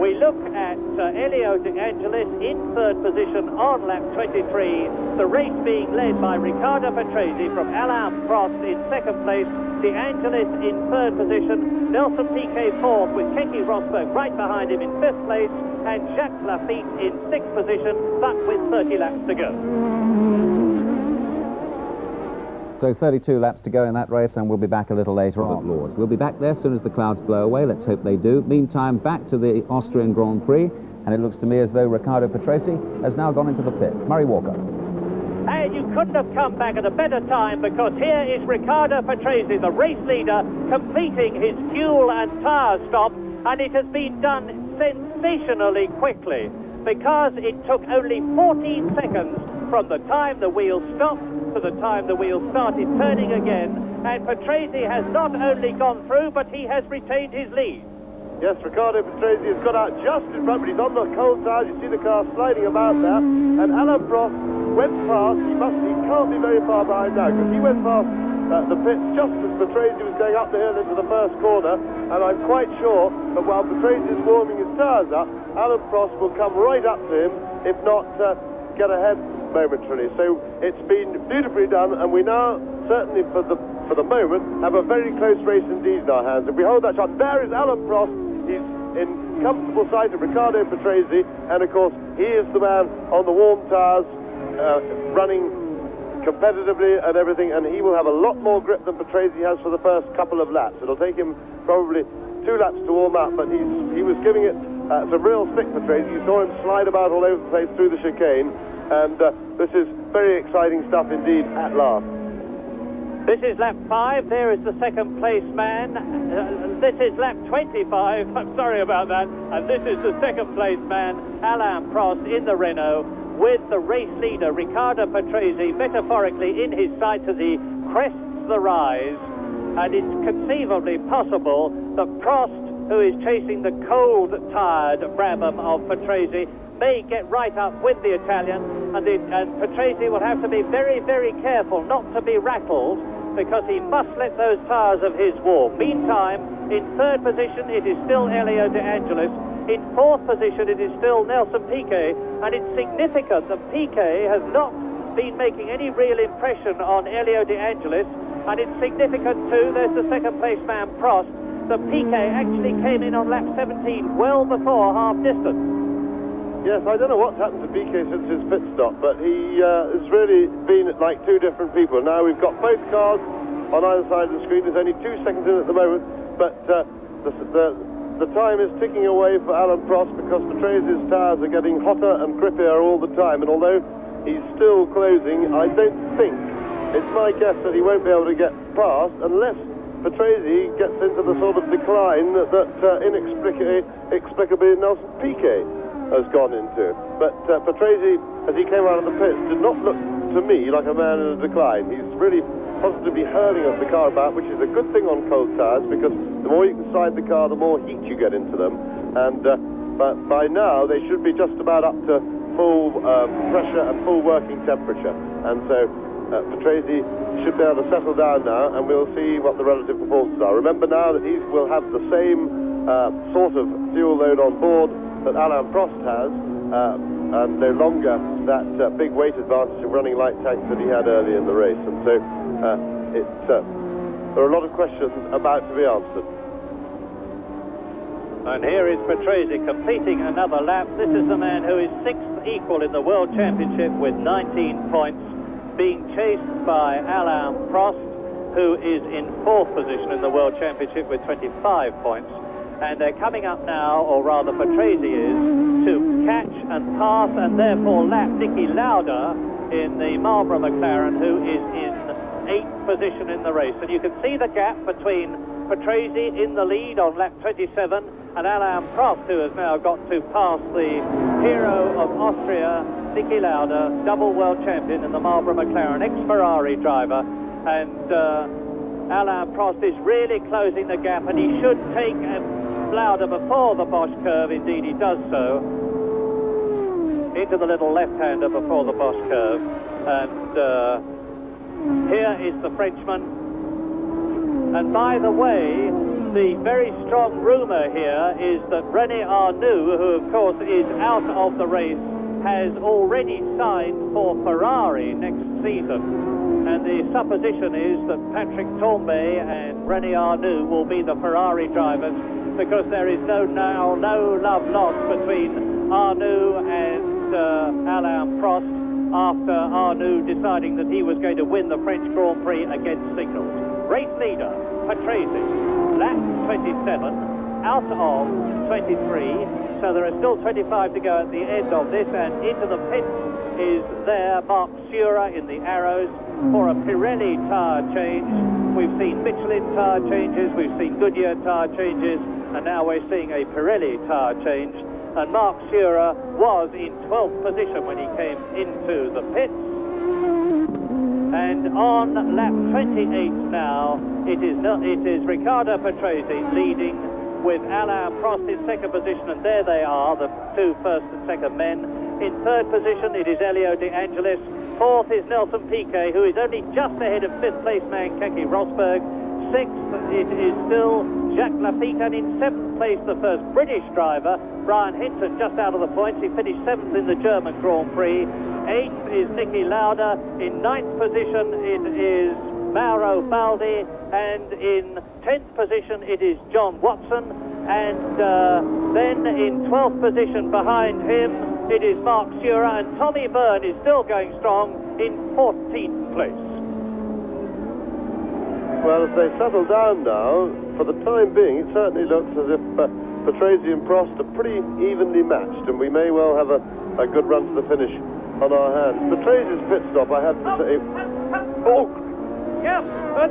We look at Elio De Angelis in third position on lap 23, the race being led by Riccardo Patrese from Alain Prost in second place, De Angelis in third position, Nelson Piquet fourth with Keke Rosberg right behind him in fifth place, and Jacques Lafitte in sixth position, but with 30 laps to go. So 32 laps to go in that race, and we'll be back a little later on. Lords. We'll be back there as soon as the clouds blow away. Let's hope they do. Meantime, back to the Austrian Grand Prix, and it looks to me as though Riccardo Patrese has now gone into the pits. Murray Walker. And you couldn't have come back at a better time, because here is Riccardo Patrese, the race leader, completing his fuel and tyre stop, and it has been done sensationally quickly, because it took only 14 seconds from the time the wheel stopped to the time the wheel started turning again, and Patrese has not only gone through, but he has retained his lead. Yes, Riccardo Patrese has got out just in front, but he's on the cold tires. You see the car sliding about there, and Alain Prost went past. He can't be very far behind now, because he went past the pits just as Patrese was going up the hill into the first corner, and I'm quite sure that while Patrese is warming his tyres up, Alain Prost will come right up to him, if not get ahead momentarily. So it's been beautifully done, and we now, certainly for the moment, have a very close race indeed in our hands. If we hold that shot, there is Alain Prost. He's in comfortable sight of Riccardo Patrese, and of course he is the man on the warm tyres, running competitively and everything, and he will have a lot more grip than Patrese has for the first couple of laps. It'll take him probably 2 laps to warm up, but he was giving it some real stick, Patrese. You saw him slide about all over the place through the chicane, and this is very exciting stuff indeed at last. This is lap 5, there is the second place man. This is lap 25, I'm sorry about that, and this is the second place man, Alain Prost in the Renault, with the race leader Riccardo Patrese metaphorically in his sights as he crests the rise. And it's conceivably possible that Prost, who is chasing the cold-tired Brabham of Patrese, may get right up with the Italian, and Patrese will have to be very, very careful not to be rattled, because he must let those tyres of his warm. Meantime, in third position it is still Elio De Angelis. In fourth position it is still Nelson Piquet, and it's significant that Piquet has not been making any real impression on Elio De Angelis, and it's significant too, there's the second place man Prost, that Piquet actually came in on lap 17 well before half distance. Yes, I don't know what's happened to Piquet since his pit stop, but he has really been like two different people. Now we've got both cars on either side of the screen. There's only 2 seconds in at the moment, but the time is ticking away for Alain Prost, because Patrese's tyres are getting hotter and grippier all the time, and although he's still closing, I don't think, it's my guess that he won't be able to get past unless Patrese gets into the sort of decline that inexplicably Nelson Piquet has gone into. But Patrese, as he came out of the pits, did not look to me like a man in a decline. He's really positively hurling of the car about, which is a good thing on cold tyres, because the more you can slide the car, the more heat you get into them. And but by now they should be just about up to full pressure and full working temperature. And so Patrese should be able to settle down now, and we'll see what the relative performances are. Remember now that he will have the same sort of fuel load on board that Alain Prost has, and no longer that big weight advantage of running light tanks that he had early in the race. And so there are a lot of questions about to be answered. And here is Patrese completing another lap. This is the man who is 6th equal in the World Championship with 19 points, being chased by Alain Prost, who is in 4th position in the World Championship with 25 points. And they're coming up now, or rather Patrese is, to catch and pass and therefore lap Niki Lauda in the Marlboro McLaren, who is in 8th position in the race. And you can see the gap between Patrese in the lead on lap 27, and Alain Prost, who has now got to pass the hero of Austria, Niki Lauda, double world champion in the Marlboro McLaren, ex-Ferrari driver, and Alain Prost is really closing the gap, and he should take Lauda before the Bosch curve. Indeed, he does so. Into the little left-hander before the Bosch curve, and here is the Frenchman. And by the way, the very strong rumour here is that René Arnoux, who of course is out of the race, has already signed for Ferrari next season. And the supposition is that Patrick Tambay and René Arnoux will be the Ferrari drivers, because there is no love lost between Arnoux and Alain Prost after Arnoux deciding that he was going to win the French Grand Prix against signals. Race leader, Patrese, lap 27, out of 23, so there are still 25 to go at the end of this, and into the pits is there Mark Surer in the arrows for a Pirelli tyre change. We've seen Michelin tyre changes, we've seen Goodyear tyre changes, and now we're seeing a Pirelli tyre change. And Mark Surer was in 12th position when he came into the pits. And on lap 28 now, it is Riccardo Patrese leading with Alain Prost in second position, and there they are, the two first and second men. In third position, it is Elio De Angelis. Fourth is Nelson Piquet, who is only just ahead of fifth place man Keke Rosberg. Sixth, it is still Jacques Lafitte, and in seventh place, the first British driver, Brian Hinton, just out of the points. He finished seventh in the German Grand Prix. Eighth is Niki Lauda. In ninth position, it is Mauro Baldi, and in 10th position, it is John Watson, and then in 12th position behind him, it is Mark Surer, and Tommy Byrne is still going strong in 14th place. Well, as they settle down now, for the time being, it certainly looks as if Patrese and Prost are pretty evenly matched, and we may well have a good run to the finish on our hands. Patrese's pit stop, I have to say... Oh! Yes,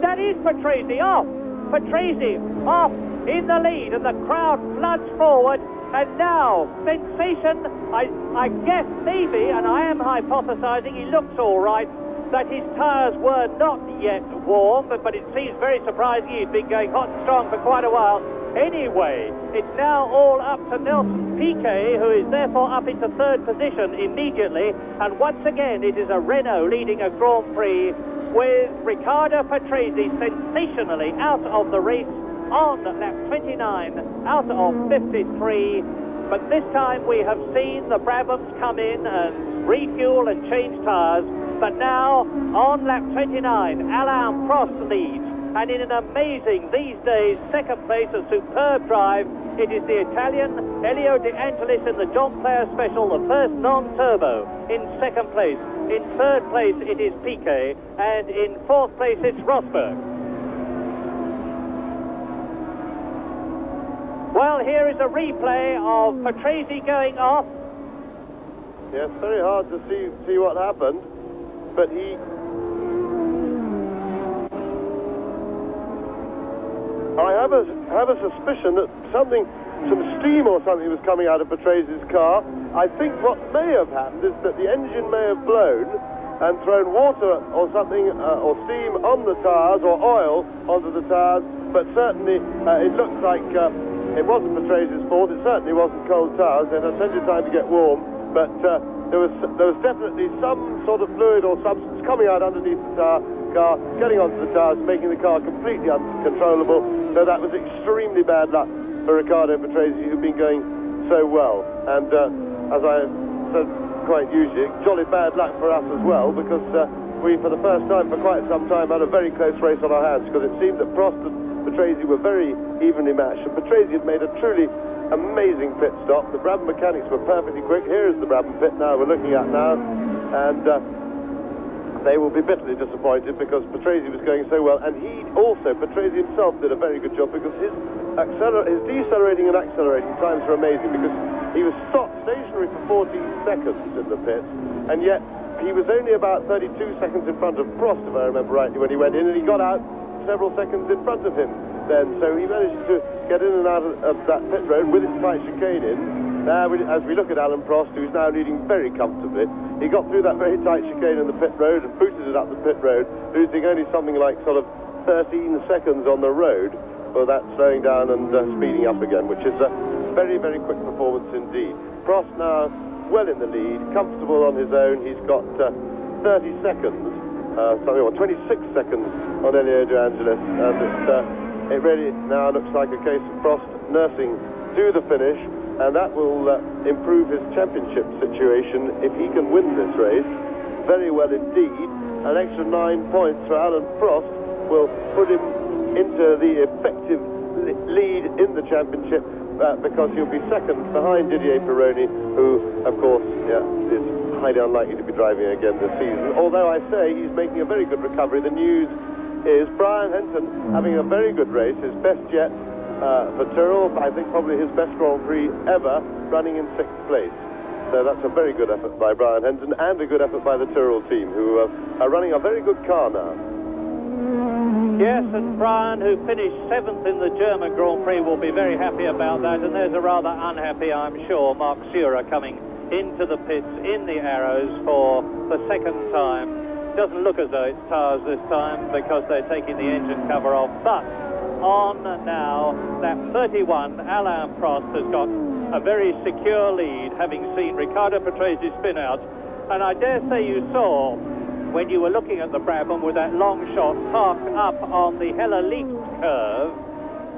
that is Patrese off. Patrese off in the lead, and the crowd floods forward, and now, sensation, I guess maybe, and I am hypothesizing, he looks all right, that his tyres were not yet warm, but it seems very surprising. He's been going hot and strong for quite a while. Anyway, it's now all up to Nelson Piquet, who is therefore up into third position immediately, and once again it is a Renault leading a Grand Prix with Riccardo Patrese sensationally out of the race on lap 29 out of 53. But this time we have seen the Brabhams come in and refuel and change tyres. But now, on lap 29, Alain Prost leads. And in an amazing, these days, second place, a superb drive, it is the Italian Elio De Angelis in the John Player Special, the first non-turbo, in second place. In third place, it is Piquet. And in fourth place, it's Rosberg. Well, here is a replay of Patrese going off. Yes, very hard to see what happened, but he... I have a suspicion that some steam or something was coming out of Patrese's car. I think what may have happened is that the engine may have blown and thrown water or something, or steam on the tyres, or oil onto the tyres, but certainly it looks like it wasn't Patrese's fault. It certainly wasn't cold tyres. They had plenty of time to get warm, but there was definitely some sort of fluid or substance coming out underneath the car, getting onto the tyres, making the car completely uncontrollable. So that was extremely bad luck for Riccardo Patrese, who'd been going so well. And as I said quite usually, jolly bad luck for us as well, because we, for the first time for quite some time, had a very close race on our hands, because it seemed that Prost and Patrese were very evenly matched, and Patrese had made a truly amazing pit stop. The Brabham mechanics were perfectly quick. Here is the Brabham pit now we're looking at now, and they will be bitterly disappointed because Patrese was going so well, and Patrese himself did a very good job, because his decelerating and accelerating times were amazing, because he was stopped stationary for 14 seconds in the pits, and yet he was only about 32 seconds in front of Prost, if I remember rightly, when he went in, and he got out several seconds in front of him. then. So he managed to get in and out of that pit road with his tight chicane in. Now, as we look at Alan Prost, who's now leading very comfortably, he got through that very tight chicane in the pit road and booted it up the pit road, losing only something like sort of 13 seconds on the road for that slowing down and speeding up again, which is a very, very quick performance indeed. Prost now well in the lead, comfortable on his own. He's got 30 seconds, 26 seconds on Elio De Angelis, and it really now looks like a case of Prost nursing to the finish, and that will improve his championship situation if he can win this race very well indeed. An extra 9 points for Alan Prost will put him into the effective lead in the championship, because he'll be second behind Didier Pironi, who, of course, is highly unlikely to be driving again this season. Although I say he's making a very good recovery. The news is Brian Henton having a very good race, his best yet for Tyrrell. I think probably his best Grand Prix ever, running in 6th place. So that's a very good effort by Brian Henton, and a good effort by the Tyrrell team, who are running a very good car now. Yes, and Brian, who finished 7th in the German Grand Prix, will be very happy about that. And there's a rather unhappy, I'm sure, Mark Surer coming into the pits in the Arrows for the second time. Doesn't look as though it's tyres this time, because they're taking the engine cover off. But on now, lap 31, Alain Prost has got a very secure lead, having seen Riccardo Patrese spin out. And I dare say you saw, when you were looking at the Brabham with that long shot parked up on the Hella Leak curve,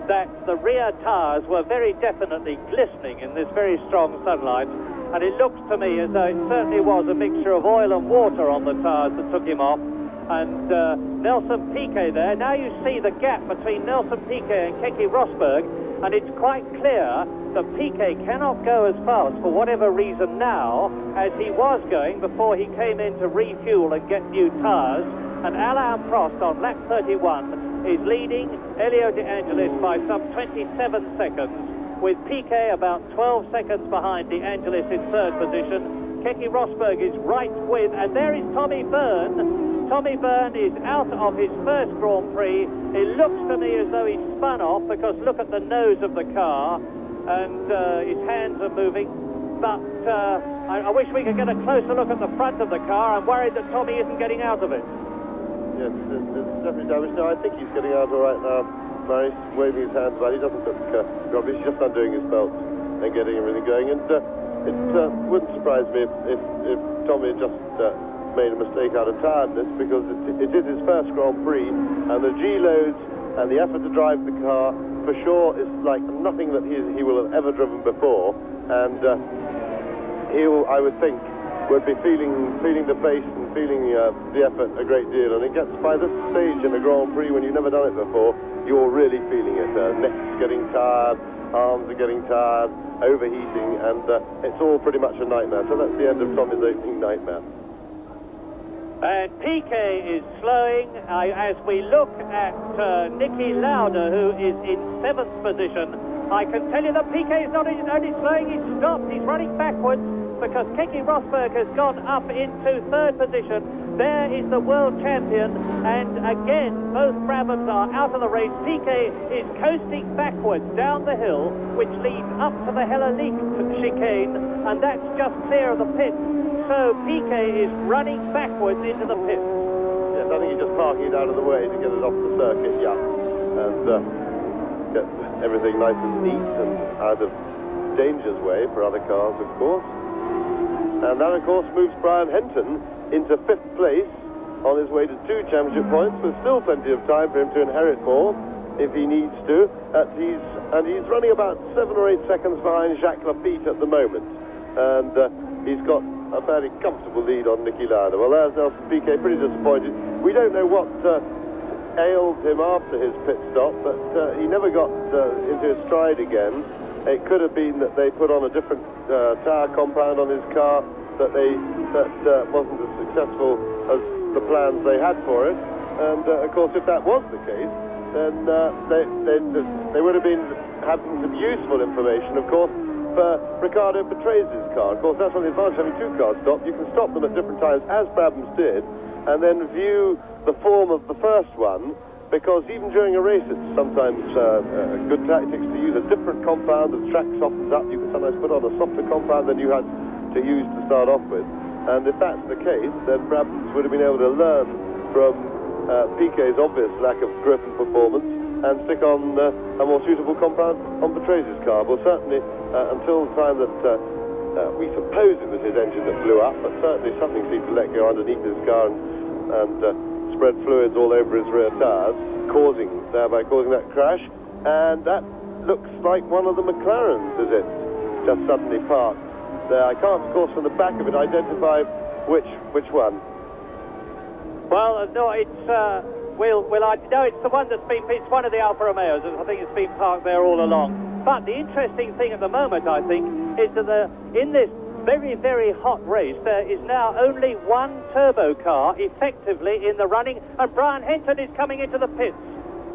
that the rear tyres were very definitely glistening in this very strong sunlight, and it looks to me as though it certainly was a mixture of oil and water on the tyres that took him off. And Nelson Piquet there, now you see the gap between Nelson Piquet and Keke Rosberg, and it's quite clear that Piquet cannot go as fast for whatever reason now as he was going before he came in to refuel and get new tyres. And Alain Prost on lap 31 is leading Elio De Angelis by some 27 seconds, with Piquet about 12 seconds behind De Angelis in 3rd position. Keke Rosberg is right with, and there is Tommy Byrne. Tommy Byrne is out of his first Grand Prix. It looks to me as though he's spun off, because look at the nose of the car, and his hands are moving. But I wish we could get a closer look at the front of the car. I'm worried that Tommy isn't getting out of it. Yes, it's definitely damaged. No, I think he's getting out all right now. He's waving his hands about. He doesn't look rubbish. He's just undoing his belt and getting everything going. And it wouldn't surprise me if Tommy had just made a mistake out of tiredness, because it is his first Grand Prix, and the G-loads and the effort to drive the car for sure is like nothing that he will have ever driven before. And he'll, I would think, would be feeling the pace and feeling the effort a great deal. And it gets by this stage in a Grand Prix, when you've never done it before, you're really feeling it. Neck's getting tired, arms are getting tired, overheating, and it's all pretty much a nightmare. So that's the end of Tommy's opening nightmare. And Piquet is slowing as we look at Niki Lauda, who is in 7th position. I can tell you that Piquet is not only slowing, he's stopped, he's running backwards, because Keke Rosberg has gone up into 3rd position. There is the world champion, and again, both Brabhams are out of the race. Piquet is coasting backwards down the hill, which leads up to the Hella Leak chicane, and that's just clear of the pit. So Piquet is running backwards into the pit. Yes, I think he's just parking it out of the way to get it off the circuit, yeah, and get everything nice and neat and out of danger's way for other cars, of course. And that, of course, moves Brian Henton into 5th place on his way to 2 championship points, with still plenty of time for him to inherit more if he needs to. He's running about 7 or 8 seconds behind Jacques Lafitte at the moment, and he's got a fairly comfortable lead on Niki Lauda. Well, there's Nelson Piquet, pretty disappointed. We don't know what ailed him after his pit stop, but he never got into his stride again. It could have been that they put on a different tyre compound on his car that wasn't as successful as the plans they had for it. And of course, if that was the case, then they would have been having some useful information, of course, for Riccardo Patrese's car. Of course, that's one of the advantages of having 2 cars stopped. You can stop them at different times, as Brabhams did, and then view the form of the first one because even during a race it's sometimes good tactics to use a different compound. The track softens up, you can sometimes put on a softer compound than you had to use to start off with. And if that's the case, then Brabhams would have been able to learn from Piquet's obvious lack of grip and performance and stick on a more suitable compound on Patrase's car. Well, certainly until the time that we suppose it was his engine that blew up, but certainly something seemed to let go underneath his car and spread fluids all over his rear tires, thereby causing that crash. And that looks like one of the McLarens, as it just suddenly parked there. I can't, of course, from the back of it identify which one. Well, no, it's it's the one that's been. It's one of the Alfa Romeos. I think it's been parked there all along. But the interesting thing at the moment, I think, is that in this very, very hot race, there is now only one turbo car effectively in the running, and Brian Henton is coming into the pits.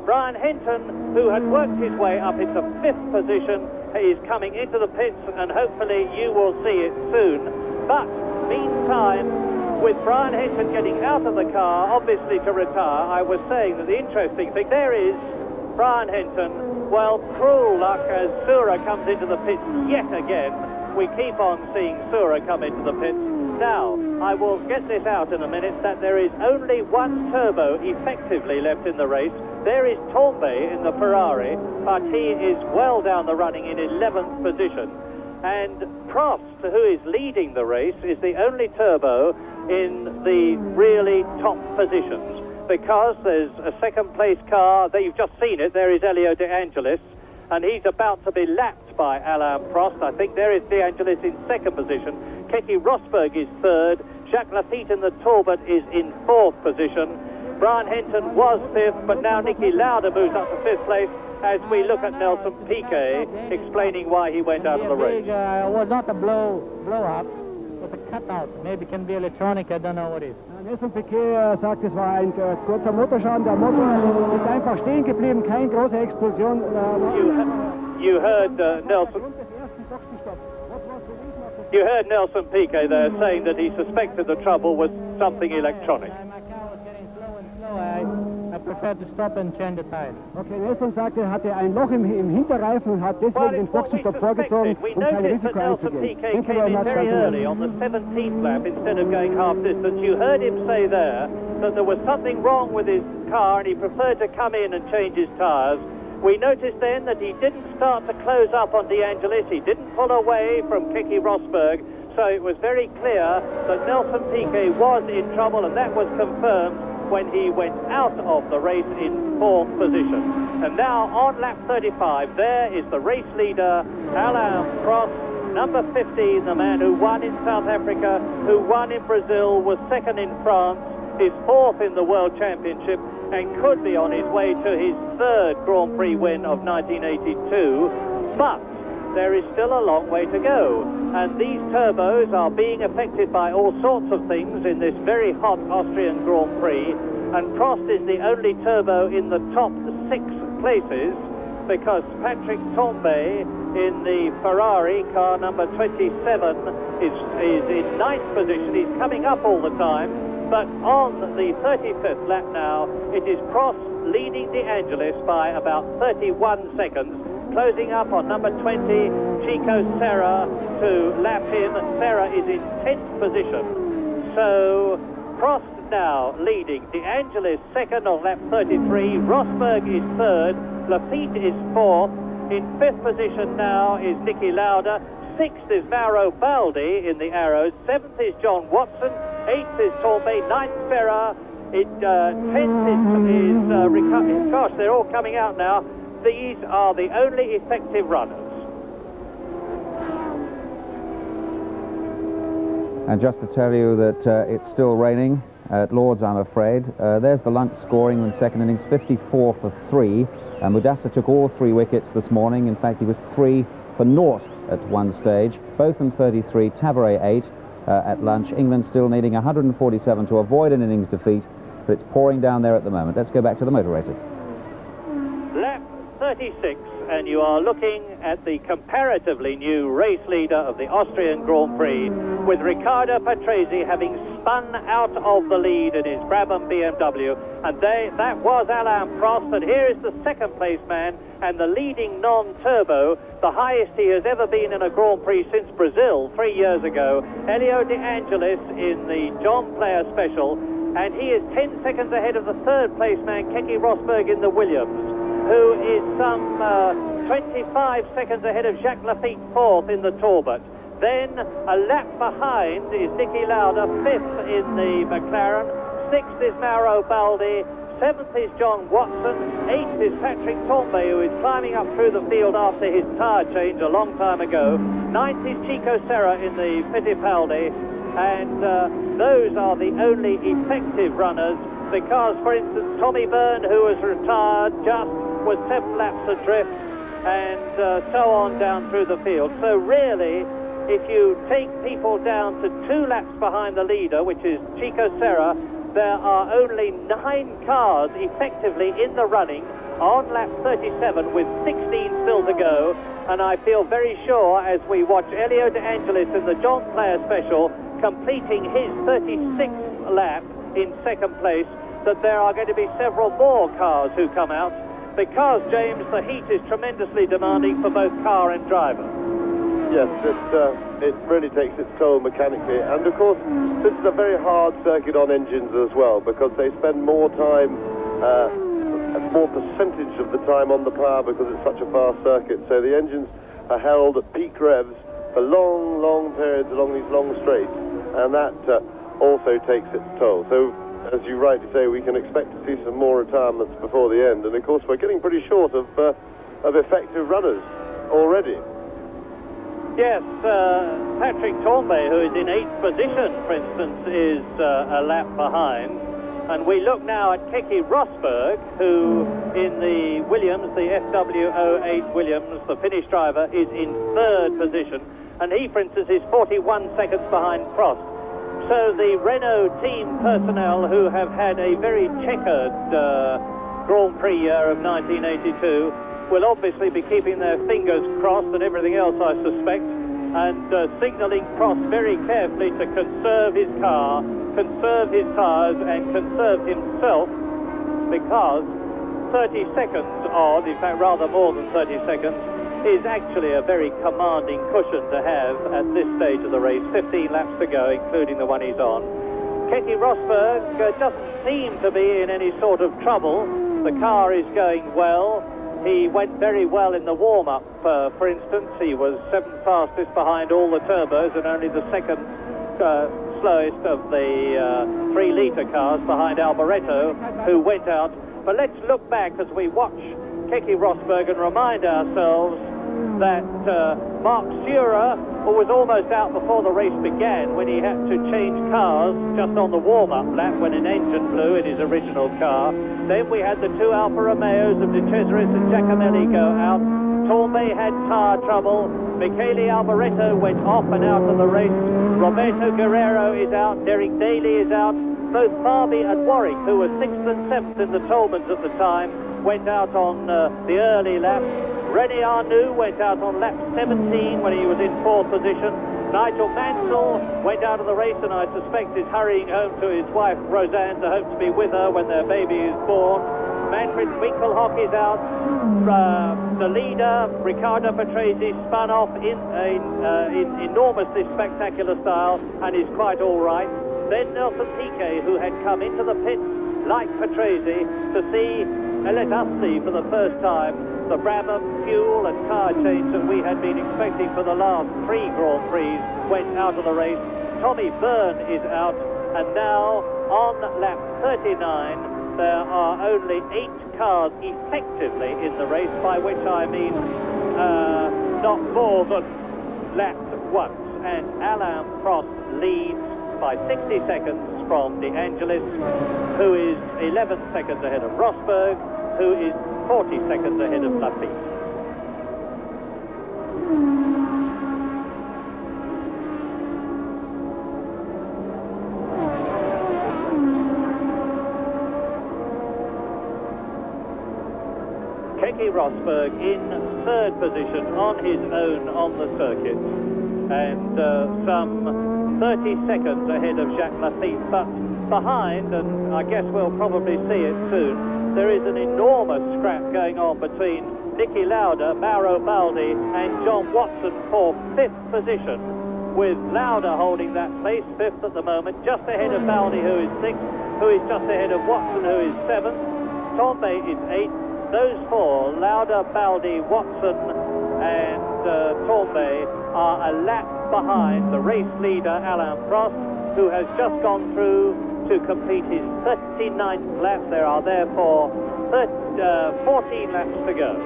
Brian Henton, who had worked his way up into 5th position, is coming into the pits, and hopefully you will see it soon. But meantime, with Brian Henton getting out of the car, obviously to retire, I was saying that the interesting thing, there is Brian Henton. Well, cruel luck as Sura comes into the pits yet again. We keep on seeing Sura come into the pits. Now, I will get this out in a minute, that there is only one turbo effectively left in the race. There is Tombe in the Ferrari, but he is well down the running in 11th position. And Prost, who is leading the race, is the only turbo in the really top positions, because there's a second-place car. You've just seen it. There is Elio De Angelis, and he's about to be lapped by Alain Prost. I think there is De Angelis in 2nd position. Keke Rosberg is 3rd. Jacques Lafitte in the Talbot is in 4th position. Brian Henton was 5th, but now Niki Lauda moves up to 5th place as we look at Nelson Piquet explaining why he went out of the race. It was not a blow up, it was a cutout. Maybe it can be electronic, I don't know what it is. Nelson Piquet sagt, es war ein kurzer Motorschaden. Der Motor ist einfach stehen geblieben, keine große Explosion. You heard Nelson Piquet there saying that he suspected the trouble was something electronic. My car was getting slow and slow. I prefer to stop and change the tire. Okay, Nelson sagte, er hatte ein Loch im Hinterreifen und hat deswegen den Boxenstopp vorgezogen, kein Risiko einzugehen. Piquet came in very early on the 17th lap instead of going half distance. You heard him say there that there was something wrong with his car and he preferred to come in and change his tyres. We noticed then that he didn't start to close up on De Angelis. He didn't pull away from Keke Rosberg. So it was very clear that Nelson Piquet was in trouble, and that was confirmed when he went out of the race in 4th position. And now on lap 35, there is the race leader, Alain Prost, number 15, the man who won in South Africa, who won in Brazil, was 2nd in France, is 4th in the World Championship, and could be on his way to his 3rd Grand Prix win of 1982. But there is still a long way to go, and these turbos are being affected by all sorts of things in this very hot Austrian Grand Prix, and Prost is the only turbo in the top 6 places, because Patrick Tombe in the Ferrari car number 27 is in 9th position. He's coming up all the time, but on the 35th lap now, it is Prost leading De Angelis by about 31 seconds. Closing up on number 20, Chico Serra, to lap him. Serra is in 10th position. So Prost now leading. De Angelis 2nd on lap 33. Rosberg is 3rd. Lafitte is 4th. In 5th position now is Niki Lauda. 6th is Mauro Baldi in the Arrows. 7th is John Watson. 8th is Tombe. 9th Serra. 10th is gosh, they're all coming out now. These are the only effective runners. And just to tell you that it's still raining at Lord's, I'm afraid. There's the lunch scoring in the second innings, 54 for 3. And Mudasa took all 3 wickets this morning. In fact, he was 3 for 0 at one stage. Botham 33, Taveray 8 at lunch. England still needing 147 to avoid an innings defeat, but it's pouring down there at the moment. Let's go back to the motor racing. Lap 36, and you are looking at the comparatively new race leader of the Austrian Grand Prix, with Riccardo Patrese having spun out of the lead in his Brabham BMW, and that was Alain Prost, and here is the second place man and the leading non-turbo, the highest he has ever been in a Grand Prix since Brazil 3 years ago, Elio De Angelis in the John Player Special, and he is 10 seconds ahead of the third place man, Keke Rosberg in the Williams, who is some 25 seconds ahead of Jacques Lafitte, fourth in the Talbot. Then a lap behind is Niki Lauda, fifth in the McLaren, sixth is Mauro Baldi, seventh is John Watson, eighth is Patrick Tambay, who is climbing up through the field after his tyre change a long time ago, ninth is Chico Serra in the Fittipaldi, and those are the only effective runners, because, for instance, Tommy Byrne, who was retired, just was 7 laps adrift, and so on down through the field. So really, if you take people down to 2 laps behind the leader, which is Chico Serra, there are only 9 cars effectively in the running on lap 37 with 16 still to go, and I feel very sure as we watch Elio De Angelis in the John Player Special completing his 36th lap in second place, that there are going to be several more cars who come out, because, James, the heat is tremendously demanding for both car and driver. Yes, it really takes its toll mechanically, and of course this is a very hard circuit on engines as well, because they spend more time, more percentage of the time on the power, because it's such a fast circuit, so the engines are held at peak revs for long periods along these long straights, and that also takes its toll. So, as you rightly say, we can expect to see some more retirements before the end, and of course we're getting pretty short of effective runners already. Yes, Patrick Tambay, who is in 8th position, for instance, is a lap behind. And we look now at Keke Rosberg, who in the Williams, the FW08 Williams, the Finnish driver, is in 3rd position. And he, for instance, is 41 seconds behind Prost. So the Renault team personnel, who have had a very checkered Grand Prix year of 1982, will obviously be keeping their fingers crossed and everything else, I suspect, and signalling Prost very carefully to conserve his car, conserve his tyres, and conserve himself, because 30 seconds odd, in fact rather more than 30 seconds, is actually a very commanding cushion to have at this stage of the race. 15 laps to go, including the one he's on. Keke Rosberg doesn't seem to be in any sort of trouble. The car is going well. He went very well in the warm-up, for instance. He was 7th fastest behind all the turbos and only the 2nd slowest of the 3-litre cars behind Alboreto, who went out. But let's look back as we watch Keke Rosberg and remind ourselves that Mark Surer, who was almost out before the race began when he had to change cars just on the warm-up lap when an engine blew in his original car. Then we had the 2 Alfa Romeos of De Cesaris and Giacomelli go out. Tambay had tyre trouble. Michele Alboreto went off and out of the race. Roberto Guerrero is out. Derek Daly is out. Both Farby and Warwick, who were 6th and 7th in the Tolmans at the time, went out on the early lap. René Arnoux went out on lap 17 when he was in 4th position. Nigel Mansell went out of the race, and I suspect is hurrying home to his wife Roseanne to hope to be with her when their baby is born. Manfred Winkelhock is out. The leader, Riccardo Patrese, spun off in enormously spectacular style and is quite all right. Then Nelson Piquet, who had come into the pits like Patrese to see, and let us see for the first time, the Brabham fuel and tyre change that we had been expecting for the last 3 Grand Prix, went out of the race. Tommy Byrne is out, and now on lap 39 there are only 8 cars effectively in the race, by which I mean not more than lapped once, and Alain Prost leads by 60 seconds from De Angelis, who is 11 seconds ahead of Rosberg, who is 40 seconds ahead of Lafitte. Keke Rosberg in third position on his own on the circuit, and some 30 seconds ahead of Jacques Lafitte, but behind, and I guess we'll probably see it soon, there is an enormous scrap going on between Niki Lauda, Mauro Baldi and John Watson for fifth position, with Lauda holding that place, fifth at the moment, just ahead of Baldi, who is sixth, who is just ahead of Watson, who is seventh. Tombe is eighth. Those four, Lauda, Baldi, Watson and Tombe, are a lap behind the race leader, Alain Prost, who has just gone through to complete his 39th lap. There are therefore 14 laps to go.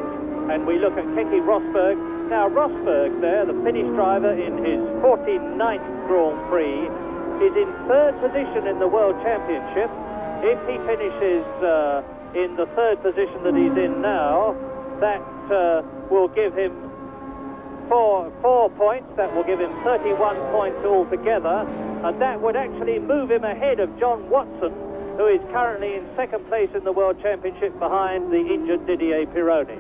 And we look at Keke Rosberg. Now Rosberg there, the Finnish driver in his 49th Grand Prix, is in third position in the World Championship. If he finishes in the third position that he's in now, that will give him four points. That will give him 31 points altogether, and that would actually move him ahead of John Watson, who is currently in second place in the World Championship behind the injured Didier Pironi.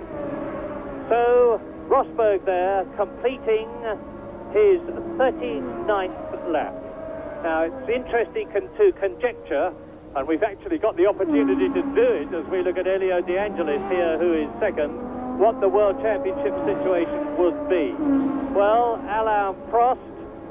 So Rosberg there completing his 39th lap. Now it's interesting to conjecture, and we've actually got the opportunity to do it as we look at Elio De Angelis here, who is second, what the World Championship situation would be. Well, Alain Prost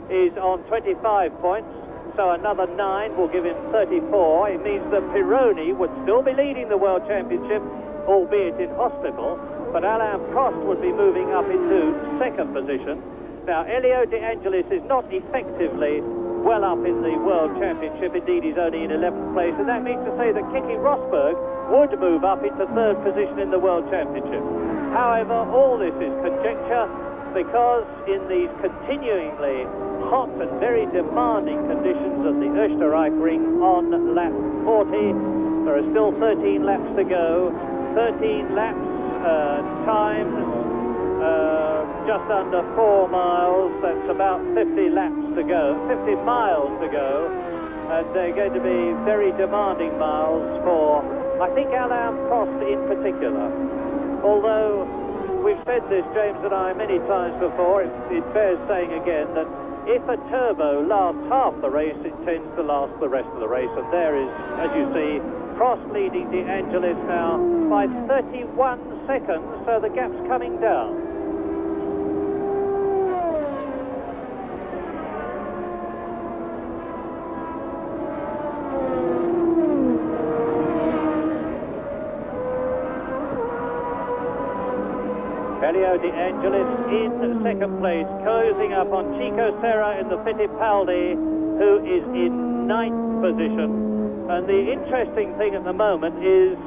is on 25 points, so another 9 will give him 34. It means that Pironi would still be leading the World Championship, albeit in hospital, but Alain Prost would be moving up into second position. Now, Elio De Angelis is not effectively well up in the World Championship. Indeed, he's only in 11th place, and that means to say that Keke Rosberg would move up into third position in the World Championship. However, all this is conjecture, because in these continuingly hot and very demanding conditions of the Osтерraichring on lap 40, there are still 13 laps to go. 13 laps times just under 4 miles, that's about 50 laps to go, 50 miles to go, and they're going to be very demanding miles for, I think, Alain Prost in particular. Although we've said this, James and I, many times before, it bears saying again that if a turbo lasts half the race, it tends to last the rest of the race, and there is, as you see, Prost leading De Angelis now by 31 seconds, so the gap's coming down. Elio De Angelis in second place, closing up on Chico Serra in the Fittipaldi, who is in 9th position. And the interesting thing at the moment is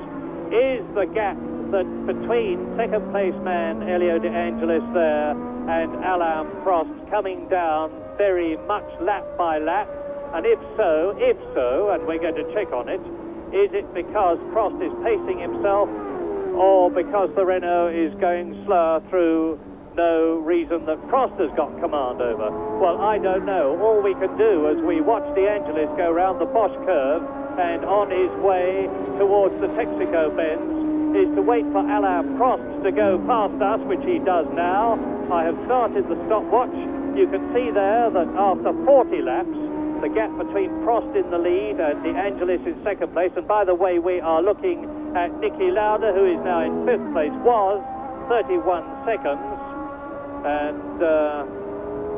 the gap that between second place man Elio De Angelis there and Alain Prost coming down very much lap by lap. And if so, and we're going to check on it, is it because Prost is pacing himself, or because the Renault is going slower through no reason that Prost has got command over? Well, I don't know. All we can do as we watch De Angelis go round the Bosch curve and on his way towards the Texaco bends is to wait for Alain Prost to go past us, which he does now. I have started the stopwatch. You can see there that after 40 laps, the gap between Prost in the lead and De Angelis in second place, and by the way, we are looking at Niki Lauda, who is now in 5th place, was 31 seconds, and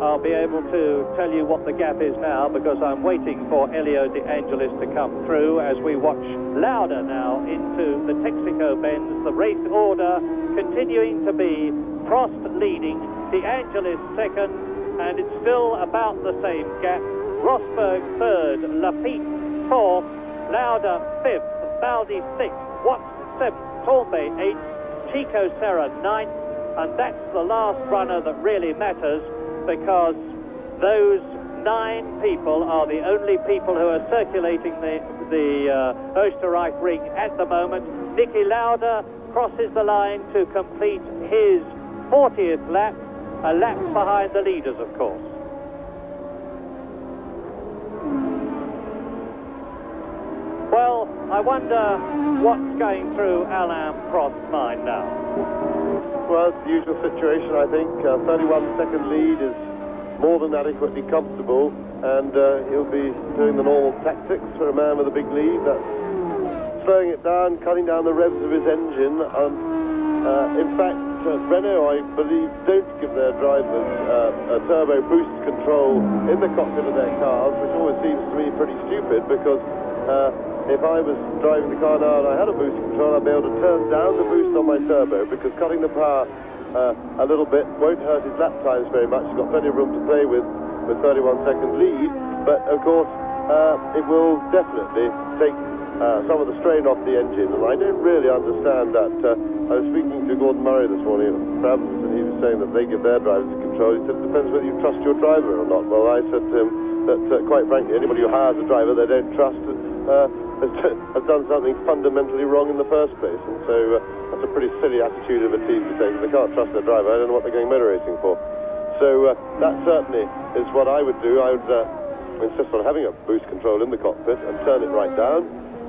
I'll be able to tell you what the gap is now, because I'm waiting for Elio De Angelis to come through as we watch Lauda now into the Texaco bends. The race order continuing to be Prost leading, De Angelis second, and it's still about the same gap. Rosberg third, Lafitte fourth, Lauda fifth, Baldi sixth, Watson seventh, Tombe eighth, Chico Serra ninth, and that's the last runner that really matters, because those 9 people are the only people who are circulating the Osтерraichring at the moment. Niki Lauda crosses the line to complete his 40th lap, a lap behind the leaders, of course. Well, I wonder what's going through Alain Prost's mind now. Well, it's the usual situation, I think. 31-second lead is more than adequately comfortable, and he'll be doing the normal tactics for a man with a big lead. That's slowing it down, cutting down the revs of his engine. In fact, Renault, I believe, don't give their drivers a turbo boost control in the cockpit of their cars, which always seems to me pretty stupid, because if I was driving the car now and I had a boost control, I'd be able to turn down the boost on my turbo, because cutting the power a little bit won't hurt his lap times very much. He's got plenty of room to play with 31-second lead, but of course it will definitely take some of the strain off the engine, and I don't really understand that. I was speaking to Gordon Murray this morning at Brabham's, and he was saying that they give their drivers control. He said it depends whether you trust your driver or not. Well, I said to him that quite frankly, anybody who hires a driver they don't trust has done something fundamentally wrong in the first place, and so that's a pretty silly attitude of a team to take. If they can't trust their driver, I don't know what they're going motor racing for. So that certainly is what I would do. I would insist on having a boost control in the cockpit and turn it right down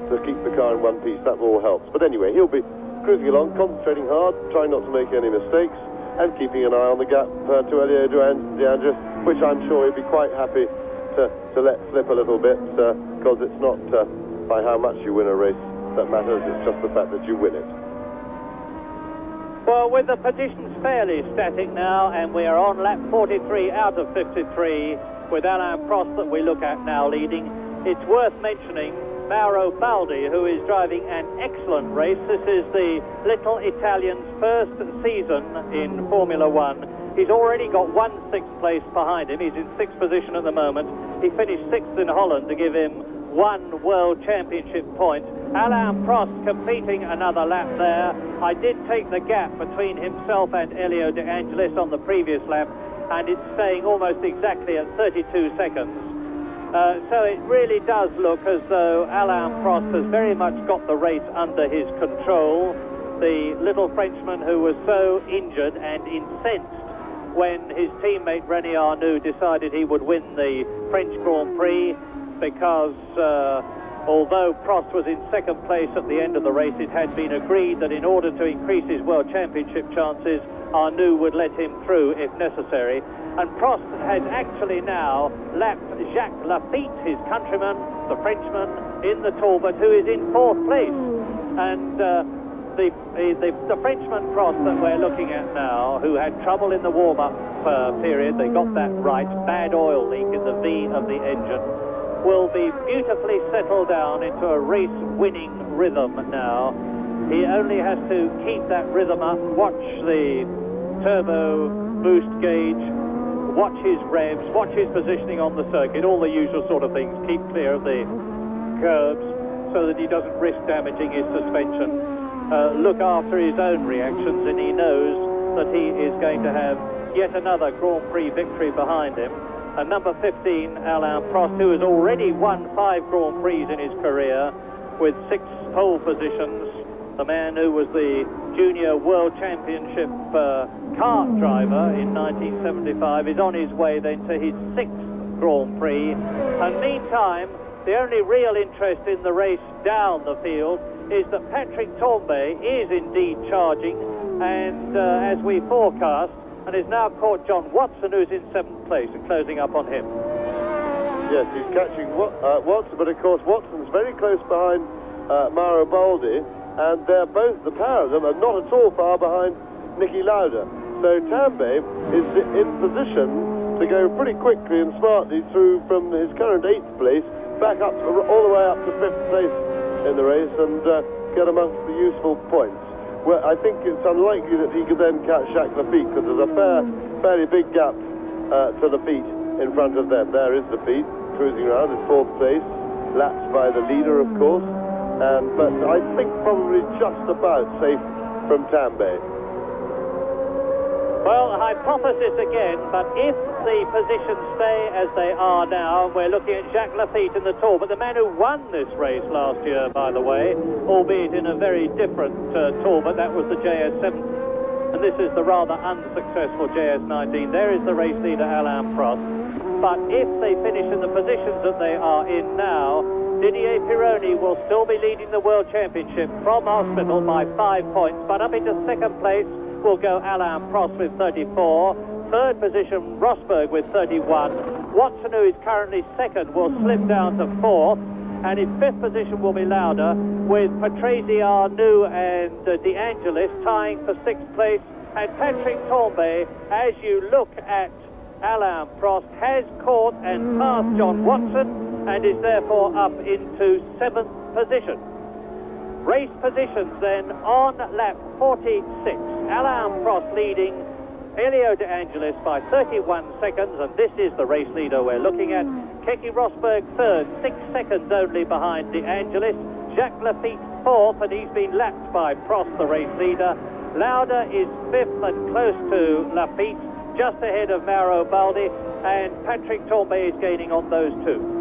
to keep the car in one piece. That all helps. But anyway, he'll be cruising along, concentrating hard, trying not to make any mistakes, and keeping an eye on the gap to Elio De Angelis, which I'm sure he'd be quite happy to let slip a little bit, because it's not by how much you win a race that matters, it's just the fact that you win it. Well, with the positions fairly static now, and we are on lap 43 out of 53, with Alain Prost that we look at now leading, it's worth mentioning Mauro Baldi, who is driving an excellent race. This is the little Italian's first season in Formula One. He's already got 1 sixth place behind him. He's in 6th position at the moment. He finished 6th in Holland to give him 1 World Championship point. Alain Prost completing another lap there. I did take the gap between himself and Elio De Angelis on the previous lap, and it's staying almost exactly at 32 seconds. So it really does look as though Alain Prost has very much got the race under his control. The little Frenchman who was so injured and incensed when his teammate René Arnoux decided he would win the French Grand Prix, because although Prost was in 2nd place at the end of the race, it had been agreed that in order to increase his World Championship chances, Arnoux would let him through if necessary. And Prost has actually now lapped Jacques Lafitte, his countryman, the Frenchman, in the Talbot, who is in 4th place. And the Frenchman Prost that we're looking at now, who had trouble in the warm-up period, they got that right, bad oil leak in the V of the engine, will be beautifully settled down into a race-winning rhythm now. He only has to keep that rhythm up, watch the turbo boost gauge, watch his revs, watch his positioning on the circuit, all the usual sort of things, keep clear of the curbs so that he doesn't risk damaging his suspension, look after his own reactions, and he knows that he is going to have yet another Grand Prix victory behind him. And number 15, Alain Prost, who has already won 5 Grand Prix in his career with 6 pole positions, the man who was the Junior World Championship kart driver in 1975, is on his way then to his 6th Grand Prix. And meantime, the only real interest in the race down the field is that Patrick Tambay is indeed charging, and as we forecast, and has now caught John Watson, who's in 7th place, and closing up on him. Yes, he's catching Watson, but of course Watson's very close behind Mauro Baldi, and they're both, the pair of them, are not at all far behind Niki Lauda. So Tambay is in position to go pretty quickly and smartly through from his current 8th place back up all the way up to 5th place in the race, and get amongst the useful points. Well, I think it's unlikely that he could then catch Jacques Lafitte, because there's a fairly big gap to Lafitte in front of them. There is Lafitte cruising around in 4th place, lapped by the leader, of course, but I think probably just about safe from Tambay. Well, hypothesis again, but if the positions stay as they are now, we're looking at Jacques Lafitte in the Tour, but the man who won this race last year, by the way, albeit in a very different Tour, but that was the JS7, and this is the rather unsuccessful JS19. There is the race leader, Alain Prost. But if they finish in the positions that they are in now, Didier Pironi will still be leading the World Championship from hospital by 5 points, but up into second place will go Alain Prost with 34. Third position, Rosberg with 31. Watson, who is currently second, will slip down to fourth. And in fifth position will be Lauda, with Patrese, Arnoux and De Angelis tying for sixth place. And Patrick Tambay, as you look at Alain Prost, has caught and passed John Watson and is therefore up into seventh position. Race positions then on lap 46. Alain Prost leading Elio De Angelis by 31 seconds, and this is the race leader we're looking at. Keke Rosberg third, 6 seconds only behind De Angelis. Jacques Lafitte fourth, and he's been lapped by Prost, the race leader. Lauda is fifth and close to Lafitte, just ahead of Mauro Baldi, and Patrick Tambay is gaining on those two.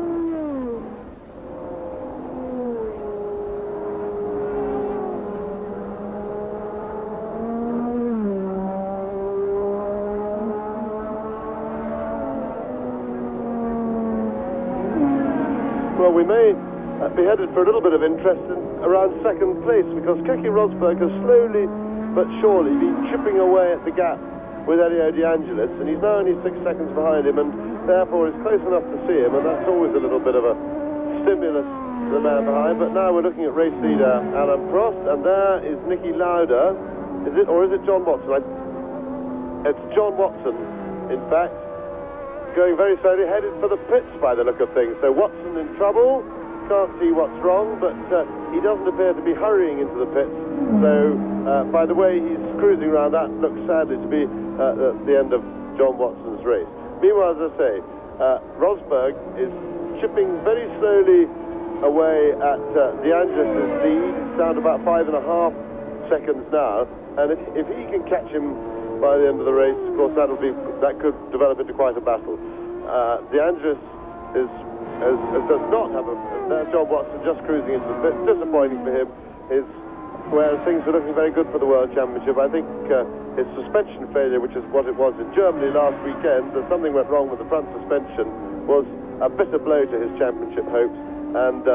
Well, we may be headed for a little bit of interest around second place, because Keke Rosberg has slowly but surely been chipping away at the gap with Elio De Angelis, and he's now only 6 seconds behind him, and therefore is close enough to see him, and that's always a little bit of a stimulus to the man behind. But now we're looking at race leader Alain Prost, and there is Niki Lauda. Is it, or is it John Watson? It's John Watson, in fact, going very slowly, headed for the pits by the look of things. So Watson in trouble, can't see what's wrong, but he doesn't appear to be hurrying into the pits. So by the way he's cruising around, that looks sadly to be the end of John Watson's race. Meanwhile, as I say, Rosberg is chipping very slowly away at De Angelis' lead. It's down to about 5.5 seconds now, and if he can catch him by the end of the race, of course, that could develop into quite a battle. De Angelis does not have there's John Watson just cruising into the pit. Disappointing for him, whereas things are looking very good for the World Championship. I think his suspension failure, which is what it was in Germany last weekend, that something went wrong with the front suspension, was a bitter blow to his championship hopes, and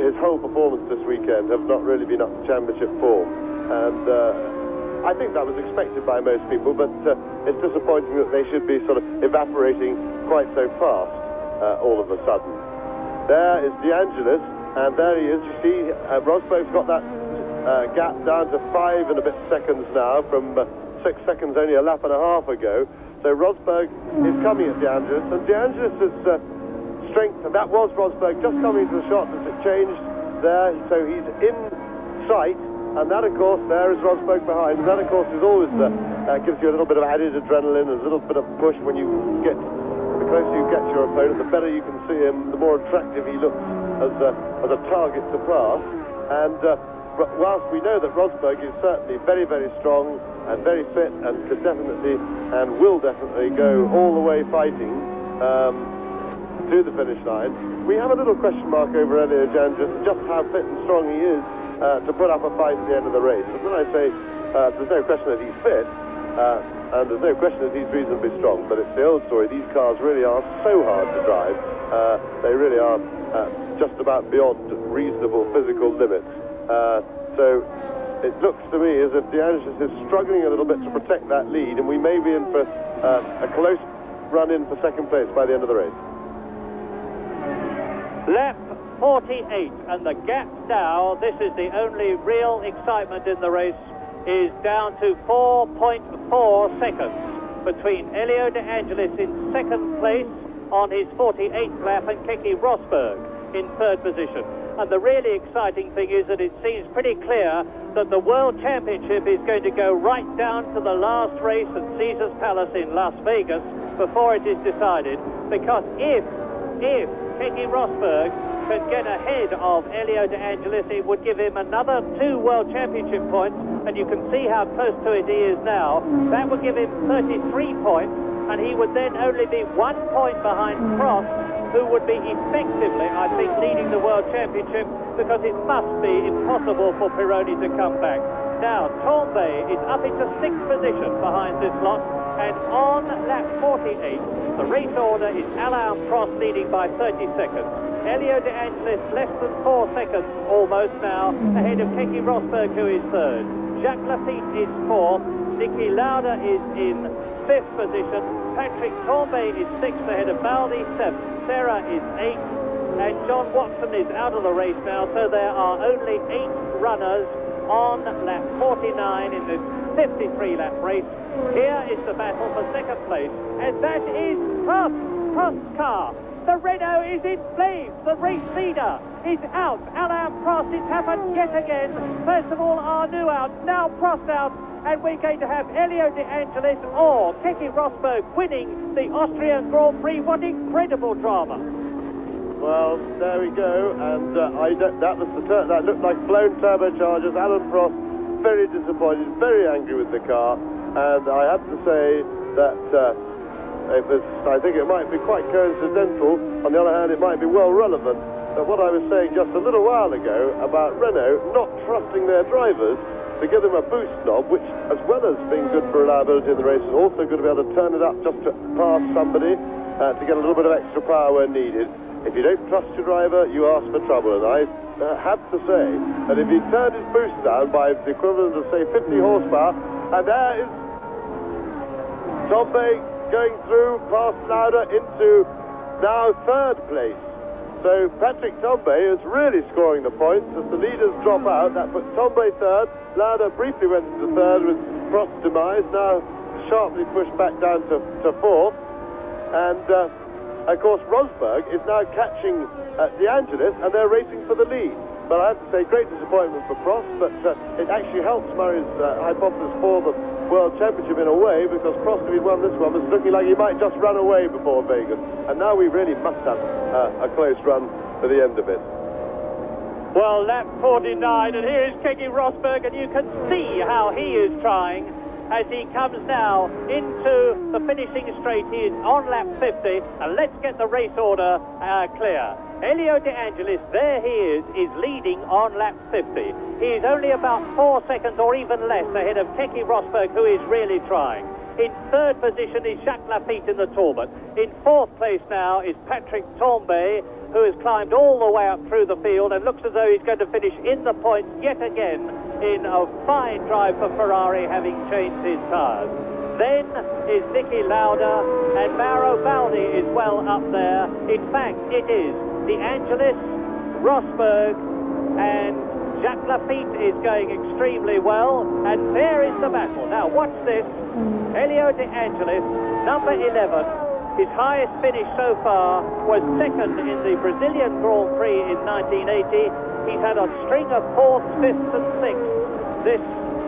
his whole performance this weekend have not really been up to championship form. And I think that was expected by most people, but it's disappointing that they should be sort of evaporating quite so fast all of a sudden. There is De Angelis, and there he is. You see, Rosberg's got that gap down to 5 and a bit seconds now from 6 seconds only a lap and a half ago. So Rosberg is coming at De Angelis, and De Angelis' strength, and that was Rosberg just coming to the shot as it changed there, so he's in sight. And that, of course, there is Rosberg behind. And that, of course, is always gives you a little bit of added adrenaline and a little bit of push when you get, the closer you get to your opponent, the better you can see him, the more attractive he looks as a target to pass. And whilst we know that Rosberg is certainly very, very strong and very fit and could definitely and will definitely go all the way fighting to the finish line, we have a little question mark over Elio De Angelis, just how fit and strong he is to put up a fight at the end of the race. And when I say there's no question that he's fit, and there's no question that he's reasonably strong, but it's the old story. These cars really are so hard to drive. They really are just about beyond reasonable physical limits. So it looks to me as if De Angelis is struggling a little bit to protect that lead, and we may be in for a close run-in for second place by the end of the race. Lap 48, and the gap now, this is the only real excitement in the race, is down to 4.4 seconds between Elio De Angelis in second place on his 48th lap and Keke Rosberg in third position. And the really exciting thing is that it seems pretty clear that the World Championship is going to go right down to the last race at Caesars Palace in Las Vegas before it is decided, because if Keke Rosberg can get ahead of Elio De Angelis, it would give him another 2 World Championship points, and you can see how close to it he is now. That would give him 33 points, and he would then only be 1 point behind Prost, who would be effectively, I think, leading the World Championship, because it must be impossible for Pironi to come back. Now, Tambay is up into 6th position behind this lot, and on lap 48, the race order is Alain Prost leading by 30 seconds. Elio De Angelis less than 4 seconds almost now ahead of Keke Rosberg, who is third. Jacques Lafitte is fourth. Niki Lauda is in fifth position. Patrick Tambay is sixth ahead of Baldi, seventh. Serra is eighth. And John Watson is out of the race now, so there are only 8 runners on lap 49 in this 53-lap race. Here is the battle for second place, and that is Prost's car. The Renault is in flames. The race leader is out. Alain Prost, it's happened yet again. First of all, Arnoux out, now Prost out, and we're going to have Elio De Angelis or Keke Rosberg winning the Austrian Grand Prix. What incredible drama. Well, there we go, and that looked like blown turbochargers. Alain Prost very disappointed, very angry with the car, and I have to say that I think it might be quite coincidental. On the other hand, it might be well relevant that what I was saying just a little while ago about Renault not trusting their drivers to give them a boost knob, which, as well as being good for reliability in the race, is also good to be able to turn it up just to pass somebody to get a little bit of extra power when needed. If you don't trust your driver, you ask for trouble, and I have to say that if he turned his boost down by the equivalent of, say, 50 horsepower, and there is Tambay going through past Lauda into now third place. So Patrick Tambay is really scoring the points as the leaders drop out. That puts Tambay third. Lauda briefly went into third with Prost's demise, now sharply pushed back down to fourth. And of course Rosberg is now catching De Angelis, and they're racing for the lead. But I have to say, great disappointment for Prost, but it actually helps Murray's hypothesis for the World Championship in a way, because Prost, if he'd won this one, was looking like he might just run away before Vegas. And now we really must have a close run to the end of it. Well, lap 49, and here is Keke Rosberg, and you can see how he is trying as he comes now into the finishing straight. He is on lap 50, and let's get the race order clear. Elio De Angelis, there he is leading on lap 50. He is only about 4 seconds or even less ahead of Keke Rosberg, who is really trying. In third position is Jacques Lafitte in the Talbot. In fourth place now is Patrick Tambay, who has climbed all the way up through the field and looks as though he's going to finish in the points yet again in a fine drive for Ferrari, having changed his tyres. Then is Niki Lauda, and Mauro Baldi is well up there. In fact, it is De Angelis, Rosberg, and Jacques Lafitte is going extremely well, and there is the battle. Now, watch this. Elio De Angelis, number 11, his highest finish so far was second in the Brazilian Grand Prix in 1980. He's had a string of 4th, 5th, and 6th this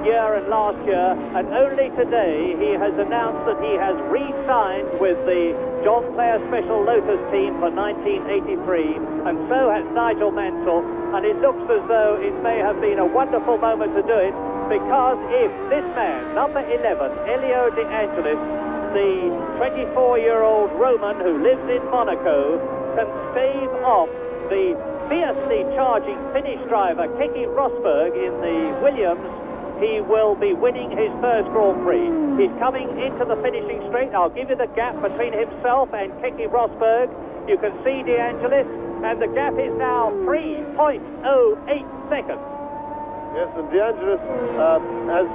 year and last year, and only today he has announced that he has re-signed with the John Player Special Lotus team for 1983, and so has Nigel Mansell, and it looks as though it may have been a wonderful moment to do it, because if this man, number 11, Elio De Angelis, the 24-year-old Roman who lives in Monaco, can stave off the fiercely charging Finnish driver Keke Rosberg in the Williams, he will be winning his first Grand Prix. He's coming into the finishing straight. I'll give you the gap between himself and Keke Rosberg. You can see De Angelis, and the gap is now 3.08 seconds. Yes, and De Angelis has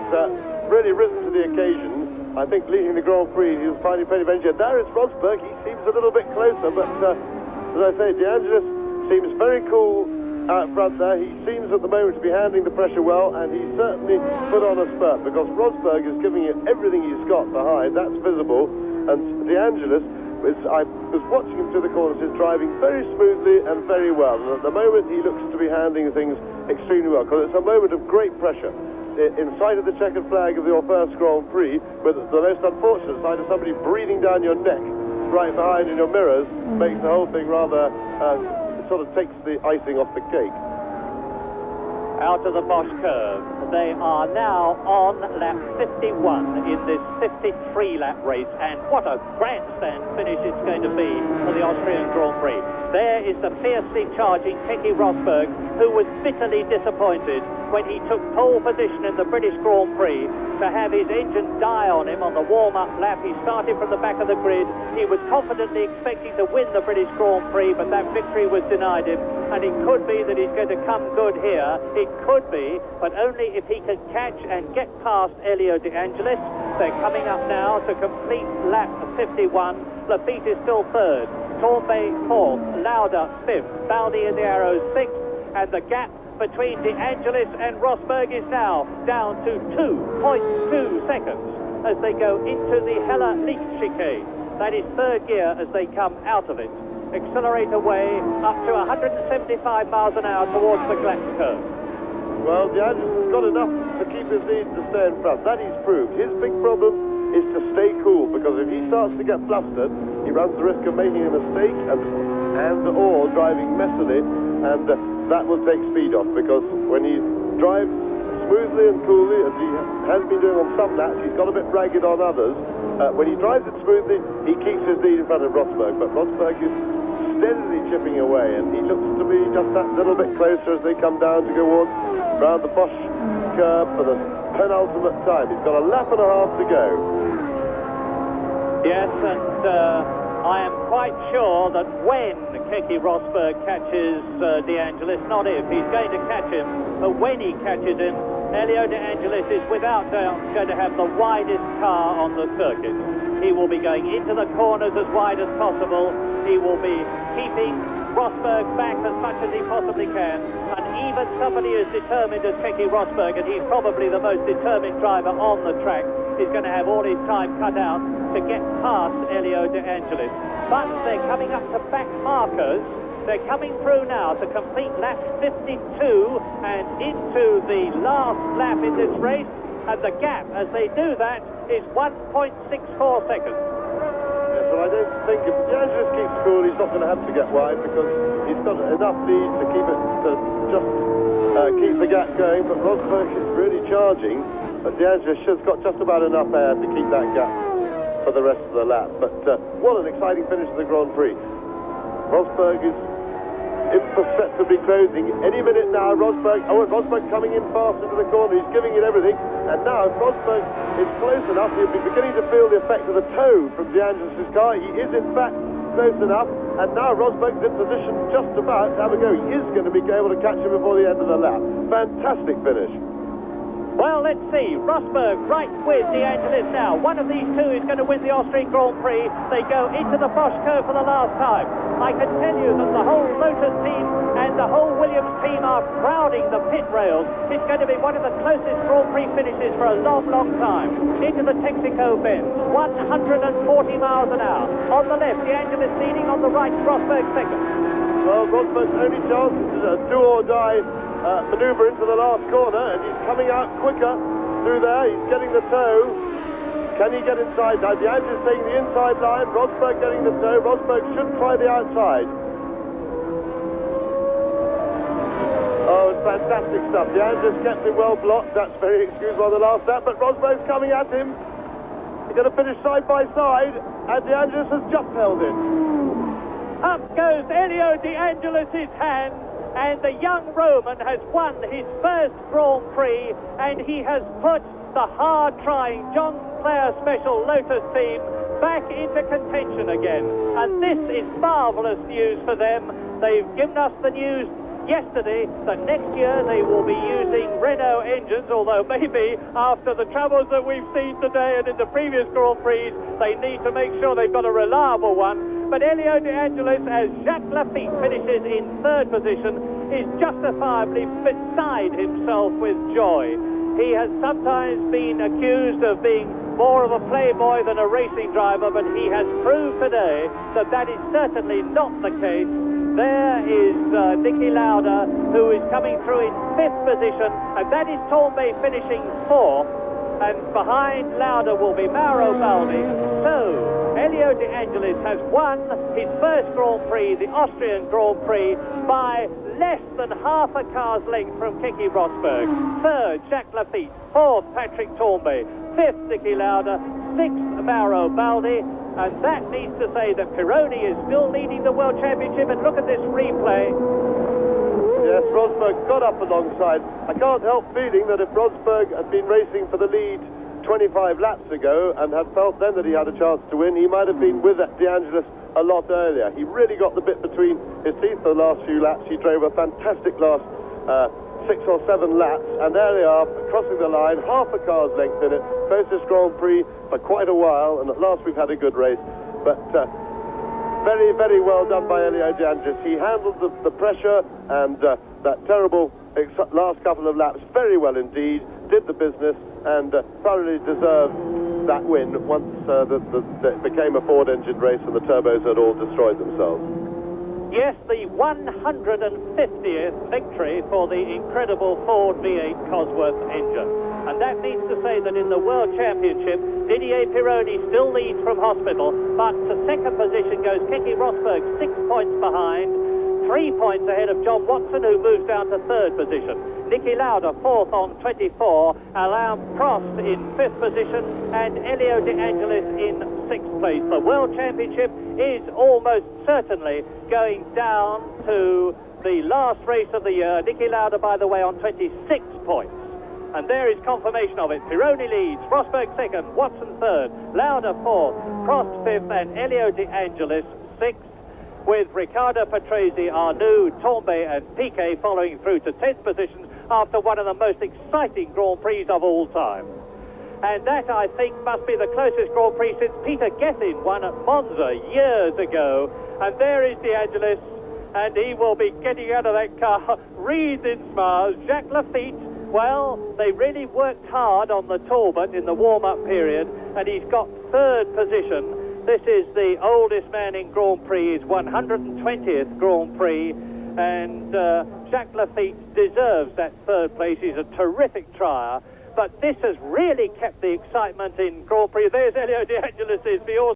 really risen to the occasion. I think leading the Grand Prix, he was finding plenty of energy. There is Rosberg. He seems a little bit closer, but as I say, De Angelis seems very cool out front there. He seems at the moment to be handling the pressure well, and he's certainly put on a spurt, because Rosberg is giving it everything he's got behind. That's visible. And De Angelis, I was watching him through the corners, is driving very smoothly and very well. And at the moment, he looks to be handling things extremely well, because it's a moment of great pressure. In sight of the checkered flag of your first Grand Prix, with the most unfortunate sight of somebody breathing down your neck right behind in your mirrors, makes the whole thing rather sort of takes the icing off the cake. Out of the Bosch curve. They are now on lap 51 in this 53-lap race, and what a grandstand finish it's going to be for the Austrian Grand Prix. There is the fiercely charging Keke Rosberg, who was bitterly disappointed when he took pole position in the British Grand Prix to to have his engine die on him on the warm-up lap. He started from the back of the grid. He was confidently expecting to win the British Grand Prix, but that victory was denied him, and it could be that he's going to come good here. It could be, but only if he can catch and get past Elio De Angelis. They're coming up now to complete lap 51. Lafitte is still third, Torbay fourth, Lauda fifth, Baldi in the Arrows sixth, and the gap between De Angelis and Rosberg is now down to 2.2 seconds as they go into the Hella Leak chicane. That is third gear as they come out of it. Accelerate away up to 175 miles an hour towards the glass curve. Well, De Angelis has got enough to keep his lead to stay in front. That he's proved. His big problem is to stay cool, because if he starts to get flustered, he runs the risk of making a mistake and or driving messily, and that will take speed off, because when he drives smoothly and coolly, as he has been doing on some laps, he's got a bit ragged on others. When he drives it smoothly, he keeps his lead in front of Rosberg, but Rosberg is steadily chipping away, and he looks to be just that little bit closer as they come down to go round the Bosch curve for the penultimate time. He's got a lap and a half to go. Yes, and I am quite sure that when Keke Rosberg catches De Angelis, not if, he's going to catch him, but when he catches him, Elio De Angelis is without doubt going to have the widest car on the circuit. He will be going into the corners as wide as possible. He will be keeping Rosberg back as much as he possibly can, and even somebody as determined as Keke Rosberg, and he's probably the most determined driver on the track, is going to have all his time cut out to get past Elio De Angelis. But they're coming up to back markers. They're coming through now to complete lap 52 and into the last lap in this race, and the gap as they do that is 1.64 seconds. Yes, well, I don't think if De Angelis keeps cool, he's not going to have to get wide, because he's got enough lead to keep it, to just keep the gap going, but Rosberg is really charging. But De Angelis has got just about enough air to keep that gap for the rest of the lap. But what an exciting finish of the Grand Prix. Rosberg is imperceptibly closing. Any minute now, Rosberg coming in fast into the corner. He's giving it everything. And now, if Rosberg is close enough, he'll be beginning to feel the effect of the tow from De Angelis' car. He is, in fact, close enough. And now Rosberg's in position just about to have a go. He is going to be able to catch him before the end of the lap. Fantastic finish. Well, let's see. Rosberg right with De Angelis now. One of these two is going to win the Austrian Grand Prix. They go into the Bosch curve for the last time. I can tell you that the whole Lotus team and the whole Williams team are crowding the pit rails. It's going to be one of the closest Grand Prix finishes for a long, long time. Into the Texaco bend, 140 miles an hour. On the left, De Angelis leading. On the right, Rosberg second. Well, Rosberg's only chance is a do-or-die manoeuvre into the last corner, and he's coming out quicker through there. He's getting the tow. Can he get inside now? De Angelis taking the inside line, Rosberg getting the tow. Rosberg should try the outside. Oh, it's fantastic stuff. De Angelis kept him well blocked. That's very excusable on the last lap, but Rosberg's coming at him. He's going to finish side by side, and De Angelis has just held it. Up goes Elio De Angelis' hand, and the young Roman has won his first Grand Prix, and he has put the hard-trying John Player Special Lotus team back into contention again. And this is marvellous news for them. They've given us the news yesterday that next year they will be using Renault engines, although maybe after the troubles that we've seen today and in the previous Grand Prix, they need to make sure they've got a reliable one. But Elio De Angelis, as Jacques Lafitte finishes in third position, is justifiably beside himself with joy. He has sometimes been accused of being more of a playboy than a racing driver, but he has proved today that that is certainly not the case. There is Niki Lauda, who is coming through in fifth position, and that is Torbay finishing fourth. And behind Lauda will be Mauro Baldi. So, Elio De Angelis has won his first Grand Prix, the Austrian Grand Prix, by less than half a car's length from Keke Rosberg. Third, Jacques Lafitte. Fourth, Patrick Torbay. Fifth, Niki Lauda. Sixth, Mauro Baldi. And that means to say that Pironi is still leading the World Championship. And look at this replay. Yes, Rosberg got up alongside. I can't help feeling that if Rosberg had been racing for the lead 25 laps ago and had felt then that he had a chance to win, he might have been with De Angelis a lot earlier. He really got the bit between his teeth the last few laps. He drove a fantastic last 6 or 7 laps, and there they are, crossing the line, half a car's length in it, closest Grand Prix for quite a while, and at last we've had a good race. But very, very well done by Elio De Angelis. He handled the pressure and that terrible last couple of laps very well indeed, did the business, and thoroughly deserved that win once it became a Ford-engine race and the turbos had all destroyed themselves. Yes, the 150th victory for the incredible Ford V8 Cosworth engine. And that means to say that in the World Championship, Didier Pironi still leads from hospital, but to second position goes Keke Rosberg, 6 points behind, 3 points ahead of John Watson, who moves down to third position. Niki Lauda, fourth on 24, Alain Prost in fifth position, and Elio De Angelis in sixth place. The World Championship is almost certainly going down to the last race of the year. Niki Lauda, by the way, on 26 points. And there is confirmation of it. Pironi leads, Rosberg second, Watson third, Lauda fourth, Prost fifth, and Elio De Angelis sixth, with Riccardo Patrese, Arnoux, Tambay and Piquet following through to 10th position after one of the most exciting Grand Prix of all time. And that, I think, must be the closest Grand Prix since Peter Gethin won at Monza years ago. And there is De Angelis, and he will be getting out of that car, wreathed in smiles. Jacques Lafitte, well, they really worked hard on the Talbot in the warm-up period, and he's got third position. This is the oldest man in Grand Prix, his 120th Grand Prix, and Jacques Lafitte deserves that third place. He's a terrific trier, but this has really kept the excitement in Grand Prix. There's Elio De Angelis'